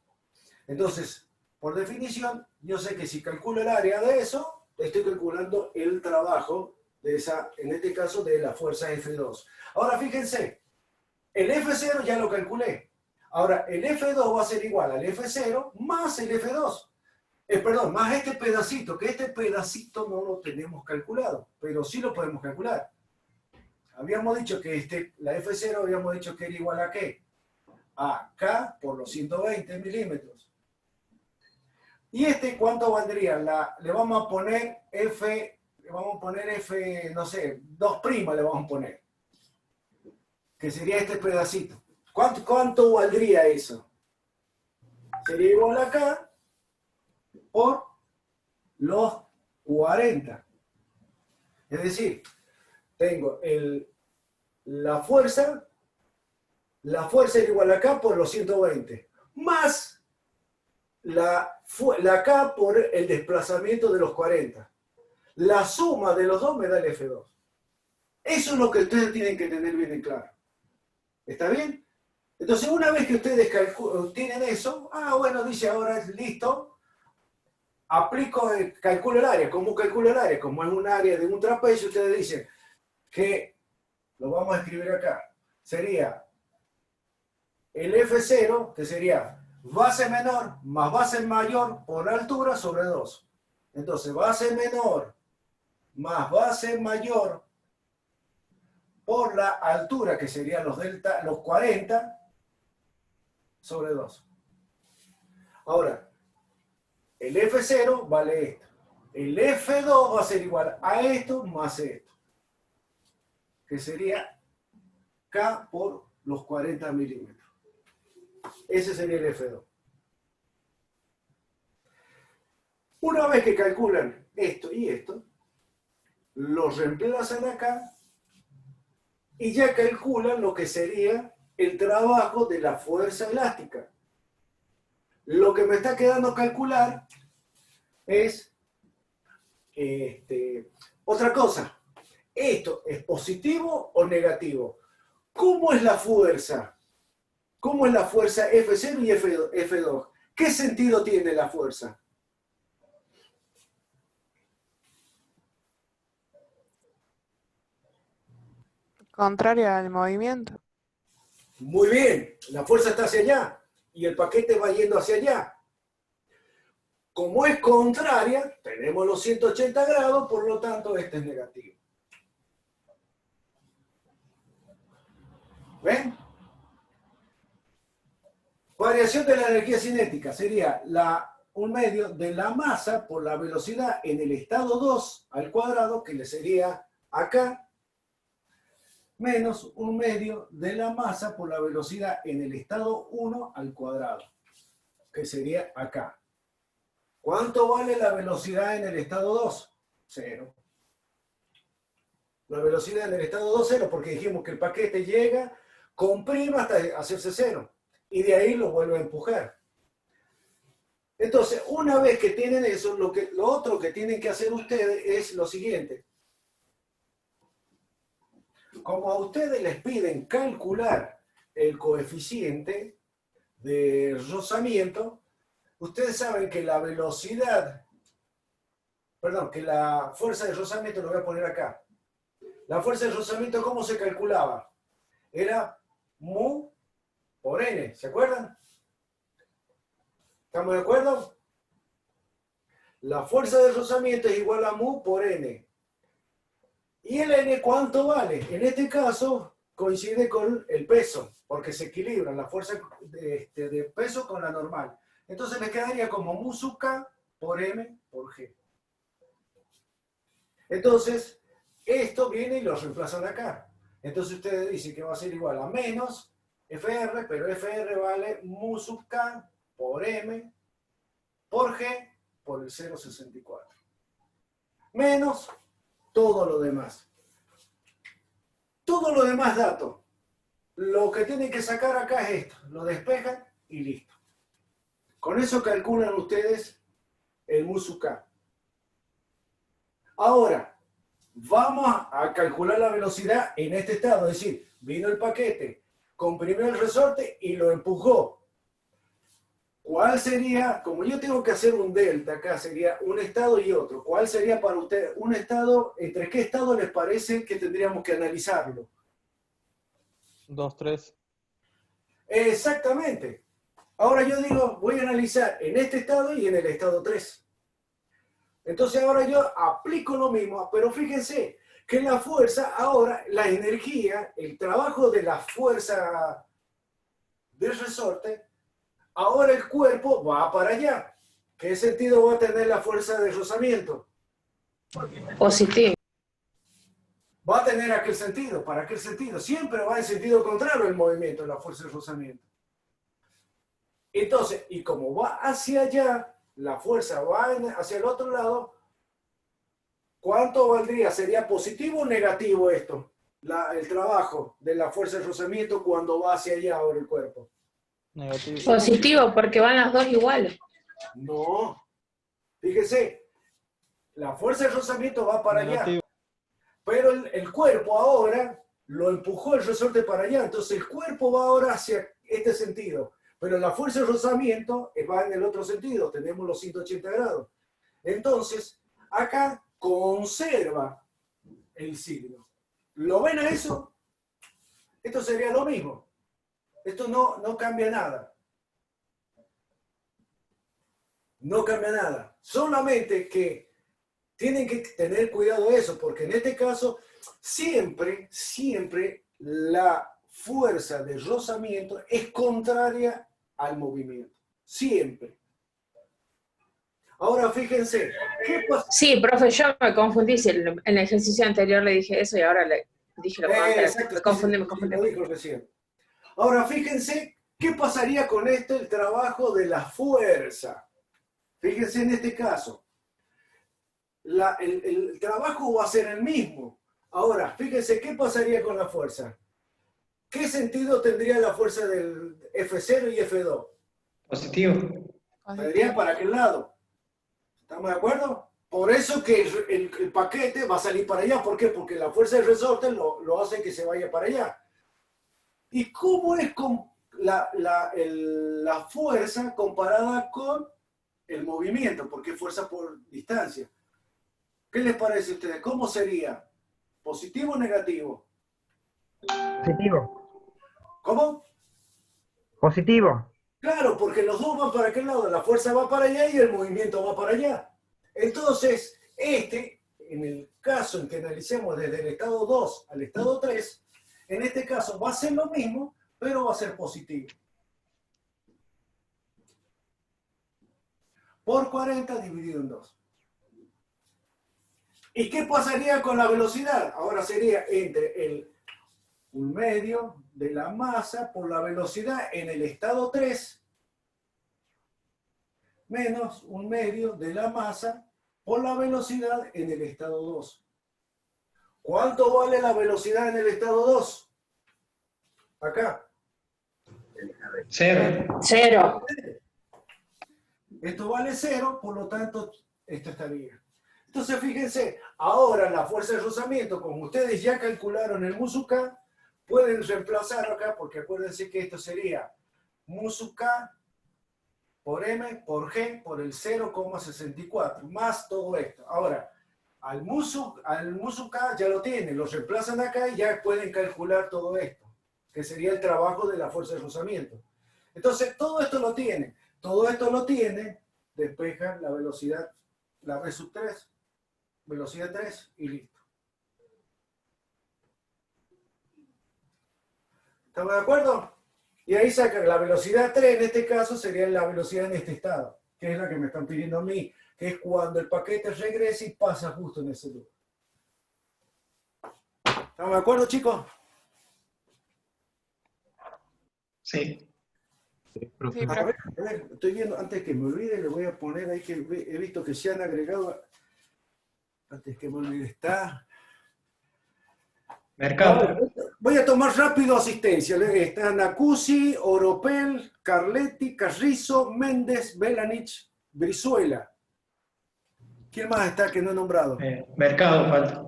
Entonces, por definición, yo sé que si calculo el área de eso, estoy calculando el trabajo de esa, en este caso, de la fuerza F2. Ahora, fíjense, el F0 ya lo calculé. Ahora, el F2 va a ser igual al F0 más el F2. Perdón, más este pedacito, que este pedacito no lo tenemos calculado, pero sí lo podemos calcular. Habíamos dicho que la F0 habíamos dicho que era igual a ¿qué? A K por los 120 milímetros. ¿Y cuánto valdría? Le vamos a poner F, no sé, 2' le vamos a poner. Que sería este pedacito. ¿Cuánto valdría eso? Sería igual a K por los 40. Es decir, tengo la fuerza es igual a K por los 120, más la K por el desplazamiento de los 40. La suma de los dos me da el F2. Eso es lo que ustedes tienen que tener bien en claro. ¿Está bien? Entonces, una vez que ustedes tienen eso, bueno, dice, ahora es listo, calculo el área. ¿Cómo calculo el área? Como es un área de un trapecio, ustedes dicen que, lo vamos a escribir acá, sería el F0, que sería base menor más base mayor por altura sobre 2. Entonces, base menor más base mayor por la altura, que serían los 40 sobre 2. Ahora, el F0 vale esto. El F2 va a ser igual a esto más esto, que sería K por los 40 milímetros. Ese sería el F2. Una vez que calculan esto y esto, los reemplazan acá y ya calculan lo que sería el trabajo de la fuerza elástica. Lo que me está quedando calcular es otra cosa. ¿Esto es positivo o negativo? ¿Cómo es la fuerza? ¿Cómo es la fuerza F0 y F2? ¿Qué sentido tiene la fuerza? Contraria al movimiento. Muy bien, la fuerza está hacia allá y el paquete va yendo hacia allá. Como es contraria, tenemos los 180 grados, por lo tanto este es negativo. ¿Ven? Variación de la energía cinética sería un medio de la masa por la velocidad en el estado 2 al cuadrado, que le sería acá, menos un medio de la masa por la velocidad en el estado 1 al cuadrado, que sería acá. ¿Cuánto vale la velocidad en el estado 2? 0. La velocidad en el estado 2, 0, porque dijimos que el paquete llega, comprime hasta hacerse 0, y de ahí lo vuelve a empujar. Entonces, una vez que tienen eso, lo otro que tienen que hacer ustedes es lo siguiente. Como a ustedes les piden calcular el coeficiente de rozamiento, ustedes saben que la velocidad, perdón, que la fuerza de rozamiento, lo voy a poner acá. La fuerza de rozamiento, ¿cómo se calculaba? Era mu por n, ¿se acuerdan? ¿Estamos de acuerdo? La fuerza de rozamiento es igual a mu por n. ¿Y el n cuánto vale? En este caso coincide con el peso, porque se equilibran la fuerza de peso con la normal. Entonces me quedaría como mu sub k por m por g. Entonces, esto viene y lo reemplazan acá. Entonces ustedes dicen que va a ser igual a menos Fr, pero Fr vale mu sub k por m por g por el 0,64. Menos todo lo demás. Todo lo demás datos. Lo que tienen que sacar acá es esto. Lo despejan y listo. Con eso calculan ustedes el mu sub k. Ahora, vamos a calcular la velocidad en este estado. Es decir, vino el paquete, comprimió el resorte y lo empujó. ¿Cuál sería, como yo tengo que hacer un delta acá, sería un estado y otro? ¿Cuál sería para usted un estado? ¿Entre qué estado les parece que tendríamos que analizarlo? 2, 3. Exactamente. Ahora yo digo, voy a analizar en este estado y en el estado 3. Entonces ahora yo aplico lo mismo, pero fíjense que la fuerza, ahora la energía, el trabajo de la fuerza del resorte, ahora el cuerpo va para allá. ¿Qué sentido va a tener la fuerza de rozamiento? Positivo. Va a tener aquel sentido. ¿Para qué sentido? Siempre va en sentido contrario el movimiento, la fuerza de rozamiento. Entonces, y como va hacia allá, la fuerza va hacia el otro lado, ¿cuánto valdría? ¿Sería positivo o negativo esto? El trabajo de la fuerza de rozamiento cuando va hacia allá ahora el cuerpo. Negativo. Positivo, porque van las dos iguales. No. Fíjese, la fuerza de rozamiento va para allá. Negativo. Pero el cuerpo ahora lo empujó el resorte para allá. Entonces el cuerpo va ahora hacia este sentido. Pero la fuerza de rozamiento va en el otro sentido. Tenemos los 180 grados. Entonces, acá conserva el signo. ¿Lo ven a eso? Esto sería lo mismo. Esto no cambia nada. No cambia nada. Solamente que tienen que tener cuidado de eso, porque en este caso siempre la fuerza de rozamiento es contraria al movimiento. Siempre. Ahora fíjense, ¿qué pasa? Sí, profe, yo me confundí. Si en el ejercicio anterior le dije eso y ahora le dije lo contrario. Exacto, Me confundí, me sí, confundí. lo dijo recién. Ahora fíjense, ¿qué pasaría con esto, el trabajo de la fuerza? Fíjense en este caso. El trabajo va a ser el mismo. Ahora, fíjense, ¿qué pasaría con la fuerza? ¿Qué sentido tendría la fuerza del F0 y F2? Positivo. Saldría para aquel lado. ¿Estamos de acuerdo? Por eso que el paquete va a salir para allá. ¿Por qué? Porque la fuerza del resorte lo hace que se vaya para allá. ¿Y cómo es la fuerza comparada con el movimiento? Porque es fuerza por distancia. ¿Qué les parece a ustedes? ¿Cómo sería? ¿Positivo o negativo? Positivo. ¿Cómo? Positivo. Claro, porque los dos van para aquel lado. La fuerza va para allá y el movimiento va para allá. Entonces, en el caso en que analicemos desde el estado 2 al estado 3, en este caso va a ser lo mismo, pero va a ser positivo. Por 40 dividido en 2. ¿Y qué pasaría con la velocidad? Ahora sería entre un medio de la masa por la velocidad en el estado 3 menos un medio de la masa por la velocidad en el estado 2. ¿Cuánto vale la velocidad en el estado 2? Acá. 0. 0. Esto vale 0, por lo tanto, esto estaría. Entonces, fíjense, ahora la fuerza de rozamiento, como ustedes ya calcularon el mu K, pueden reemplazar acá, porque acuérdense que esto sería mu K por M por G por el 0,64, más todo esto. Ahora, al mu K ya lo tienen, lo reemplazan acá y ya pueden calcular todo esto, que sería el trabajo de la fuerza de rozamiento. Entonces, todo esto lo tiene. Todo esto lo tiene, despeja la velocidad, la V sub 3, velocidad 3 y listo. ¿Estamos de acuerdo? Y ahí sacan la velocidad 3, en este caso sería la velocidad en este estado, que es la que me están pidiendo a mí, que es cuando el paquete regresa y pasa justo en ese lugar. ¿Estamos de acuerdo, chicos? Sí. Sí, A profe. ver, estoy viendo, antes que me olvide, le voy a poner ahí que he visto que se han agregado, antes que me olvide, está... Mercado. Voy a tomar rápido asistencia. Están Acusi, Oropel, Carletti, Carrizo, Méndez, Belanich, Brizuela. ¿Quién más está que no he nombrado? Mercado falta.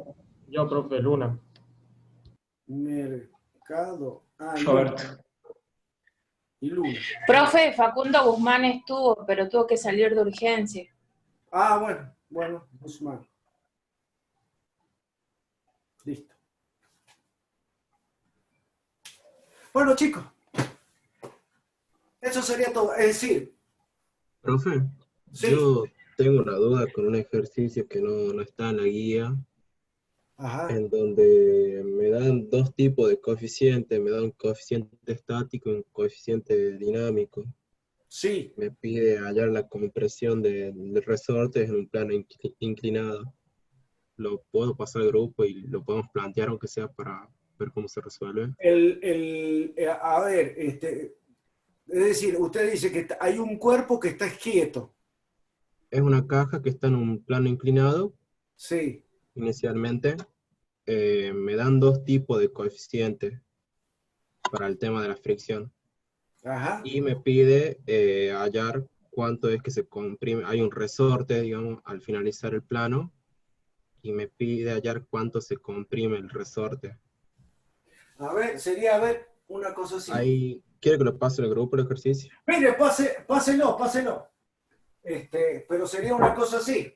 Yo, profe, Luna. Mercado. Roberto. Y Luna. Profe, Facundo Guzmán estuvo, pero tuvo que salir de urgencia. Bueno, Guzmán. Listo. Bueno, chicos, eso sería todo. Es decir, Profe, sí. yo tengo una duda con un ejercicio que no está en la guía, Ajá. en donde me dan dos tipos de coeficientes, me da un coeficiente estático y un coeficiente dinámico. Sí. Me pide hallar la compresión de resortes en un plano inclinado. Lo puedo pasar al grupo y lo podemos plantear, aunque sea para ver cómo se resuelve. A ver, es decir, usted dice que hay un cuerpo que está quieto. Es una caja que está en un plano inclinado. Sí. Inicialmente. Me dan dos tipos de coeficientes para el tema de la fricción. Ajá. Y me pide hallar cuánto es que se comprime. Hay un resorte, digamos, al finalizar el plano, y me pide hallar cuánto se comprime el resorte. A ver, sería, una cosa así. Ahí, ¿quiere que lo pase en el grupo el ejercicio? Mire, páselo. Pero sería una cosa así.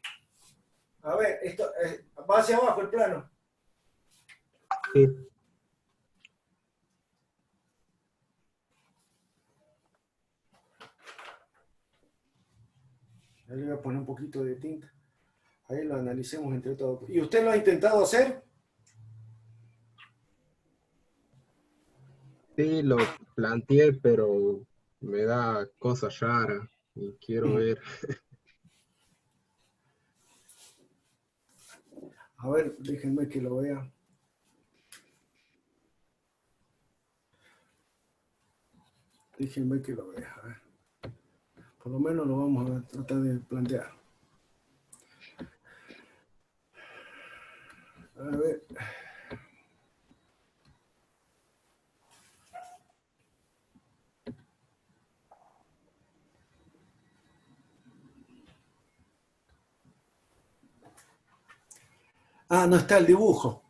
A ver, esto va hacia abajo el plano. Sí. Ahí le voy a poner un poquito de tinta. Ahí lo analicemos entre todos. ¿Y usted lo ha intentado hacer? Sí, lo planteé, pero me da cosas raras y quiero ver. A ver, déjenme que lo vea. Déjenme que lo vea. A ver. Por lo menos lo vamos a tratar de plantear. A ver. Ah, no está el dibujo.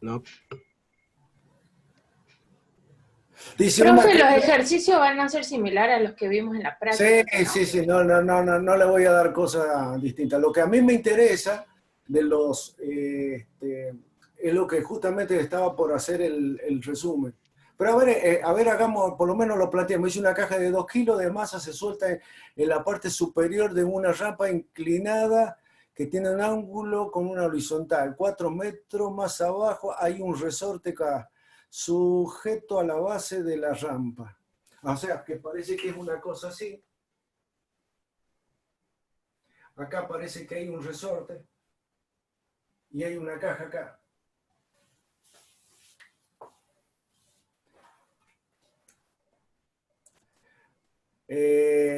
No. Dice Profe, los ejercicios van a ser similares a los que vimos en la práctica. Sí, no le voy a dar cosas distintas. Lo que a mí me interesa de los, es lo que justamente estaba por hacer el resumen. Pero a ver, hagamos, por lo menos lo planteamos. Hice una caja de 2 kilos de masa, se suelta en la parte superior de una rampa inclinada que tiene un ángulo con una horizontal. 4 metros más abajo hay un resorte sujeto a la base de la rampa. O sea, que parece que es una cosa así. Acá parece que hay un resorte y hay una caja acá.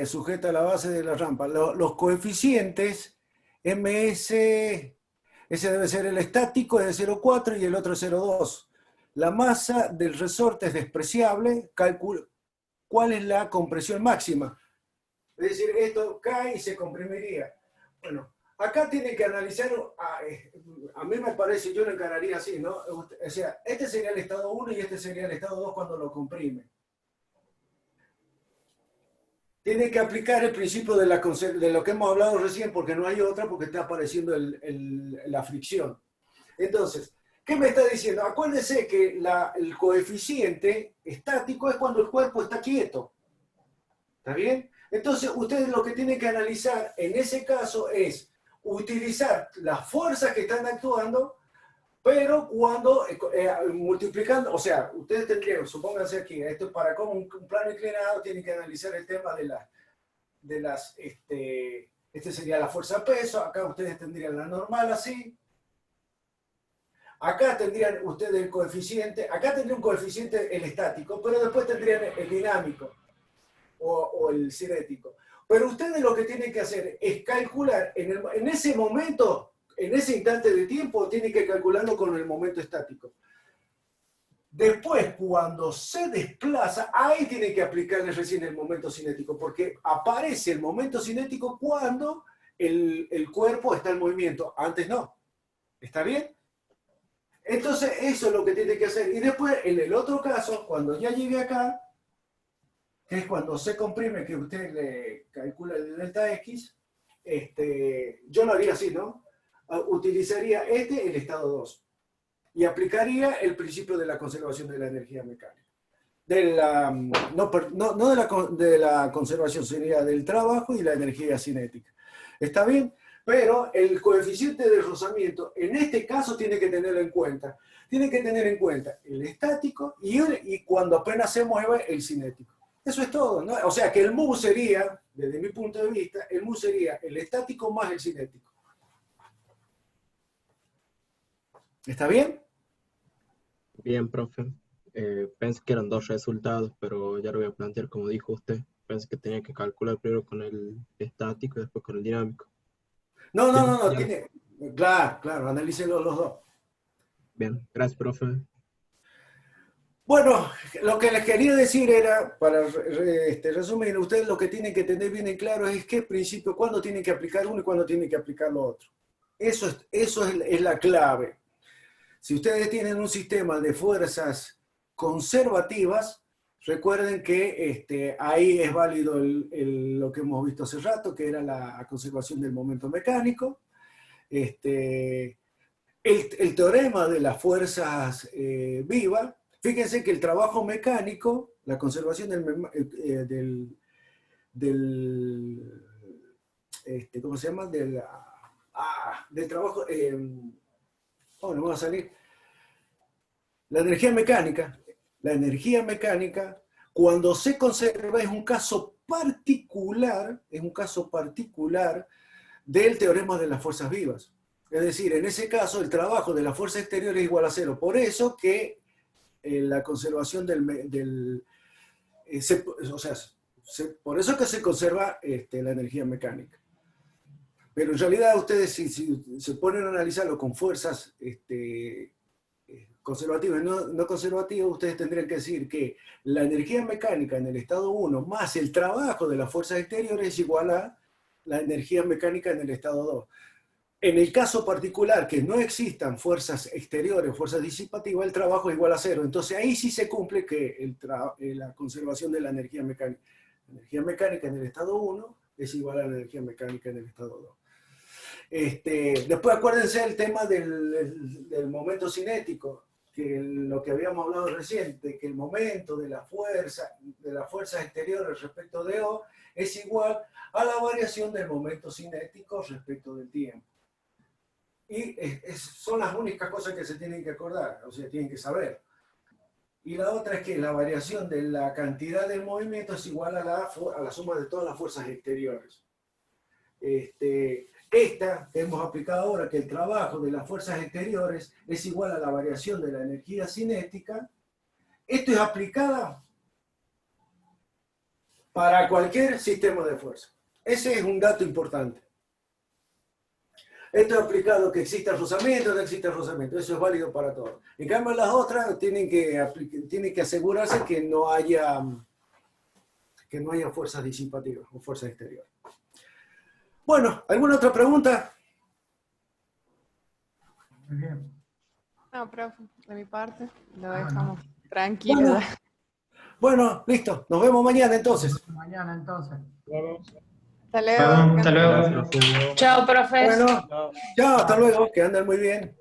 Sujeta a la base de la rampa. Los coeficientes MS, ese debe ser el estático, es de 0,4 y el otro es 0,2. La masa del resorte es despreciable. ¿Cuál es la compresión máxima? Es decir, esto cae y se comprimiría. Bueno, acá tiene que analizar, a mí me parece, yo lo encararía así, ¿no? O sea, este sería el estado 1 y este sería el estado 2 cuando lo comprime. Tiene que aplicar el principio de lo que hemos hablado recién, porque no hay otra, porque está apareciendo la fricción. Entonces, ¿qué me está diciendo? Acuérdense que el coeficiente estático es cuando el cuerpo está quieto. ¿Está bien? Entonces, ustedes lo que tienen que analizar en ese caso es utilizar las fuerzas que están actuando, pero cuando multiplicando, o sea, ustedes tendrían, supónganse aquí, esto para como un plano inclinado, tienen que analizar el tema este sería la fuerza peso, acá ustedes tendrían la normal así, acá tendrían ustedes el coeficiente, acá tendría un coeficiente el estático, pero después tendrían el dinámico o el cinético. Pero ustedes lo que tienen que hacer es calcular en ese momento, en ese instante de tiempo, tienen que calcularlo con el momento estático. Después, cuando se desplaza, ahí tienen que aplicarle recién el momento cinético, porque aparece el momento cinético cuando el cuerpo está en movimiento. Antes no. ¿Está bien? Entonces, eso es lo que tiene que hacer. Y después, en el otro caso, cuando ya llegue acá, que es cuando se comprime, que usted le calcula el delta X, yo lo haría así, ¿no? Utilizaría el estado 2 y aplicaría el principio de la conservación de la energía mecánica. No de la conservación, sería del trabajo y la energía cinética. ¿Está bien? Pero el coeficiente de rozamiento, en este caso, tiene que tenerlo en cuenta. Tiene que tener en cuenta el estático y cuando apenas se mueve, el cinético. Eso es todo, ¿no? O sea que el mu sería, desde mi punto de vista, el mu sería el estático más el cinético. ¿Está bien? Bien, profe. Pensé que eran 2 resultados, pero ya lo voy a plantear como dijo usted. Pensé que tenía que calcular primero con el estático y después con el dinámico. No, tiene... Claro, analícenlo los dos. Bien, gracias, profe. Bueno, lo que les quería decir era, para resumir, ustedes lo que tienen que tener bien en claro es qué principio, cuándo tienen que aplicar uno y cuándo tienen que aplicar lo otro. Eso es la clave. Si ustedes tienen un sistema de fuerzas conservativas, recuerden que ahí es válido lo que hemos visto hace rato, que era la conservación del momento mecánico. El teorema de las fuerzas vivas. Fíjense que el trabajo mecánico, la conservación ¿cómo se llama? Del trabajo, no me va a salir. La energía mecánica, cuando se conserva es un caso particular del teorema de las fuerzas vivas. Es decir, en ese caso el trabajo de la fuerza exterior es igual a cero. Por eso que la conservación por eso que se conserva la energía mecánica. Pero en realidad ustedes si se ponen a analizarlo con fuerzas conservativas y no conservativas, ustedes tendrían que decir que la energía mecánica en el estado 1 más el trabajo de las fuerzas exteriores es igual a la energía mecánica en el estado 2. En el caso particular que no existan fuerzas exteriores, fuerzas disipativas, el trabajo es igual a cero. Entonces ahí sí se cumple que la conservación de la energía mecánica. La energía mecánica en el estado 1 es igual a la energía mecánica en el estado 2. Después acuérdense el tema del momento cinético, que lo que habíamos hablado reciente, que el momento de las fuerzas exteriores respecto de O es igual a la variación del momento cinético respecto del tiempo. Y son las únicas cosas que se tienen que acordar, o sea, tienen que saber. Y la otra es que la variación de la cantidad del movimiento es igual a la suma de todas las fuerzas exteriores. Esta que hemos aplicado ahora, que el trabajo de las fuerzas exteriores es igual a la variación de la energía cinética, esto es aplicada para cualquier sistema de fuerza. Ese es un dato importante. Esto es aplicado que exista rozamiento o no exista rozamiento. Eso es válido para todos. En cambio, las otras tienen que asegurarse que no haya fuerzas disipativas o fuerzas exteriores. Bueno, ¿alguna otra pregunta? Muy bien. No, profe, de mi parte lo dejamos tranquilo. Bueno, listo. Nos vemos mañana entonces. Mañana entonces. Hasta luego. Hasta luego. Gracias. Chao, profe. Bueno, chao, hasta luego. Que anden muy bien.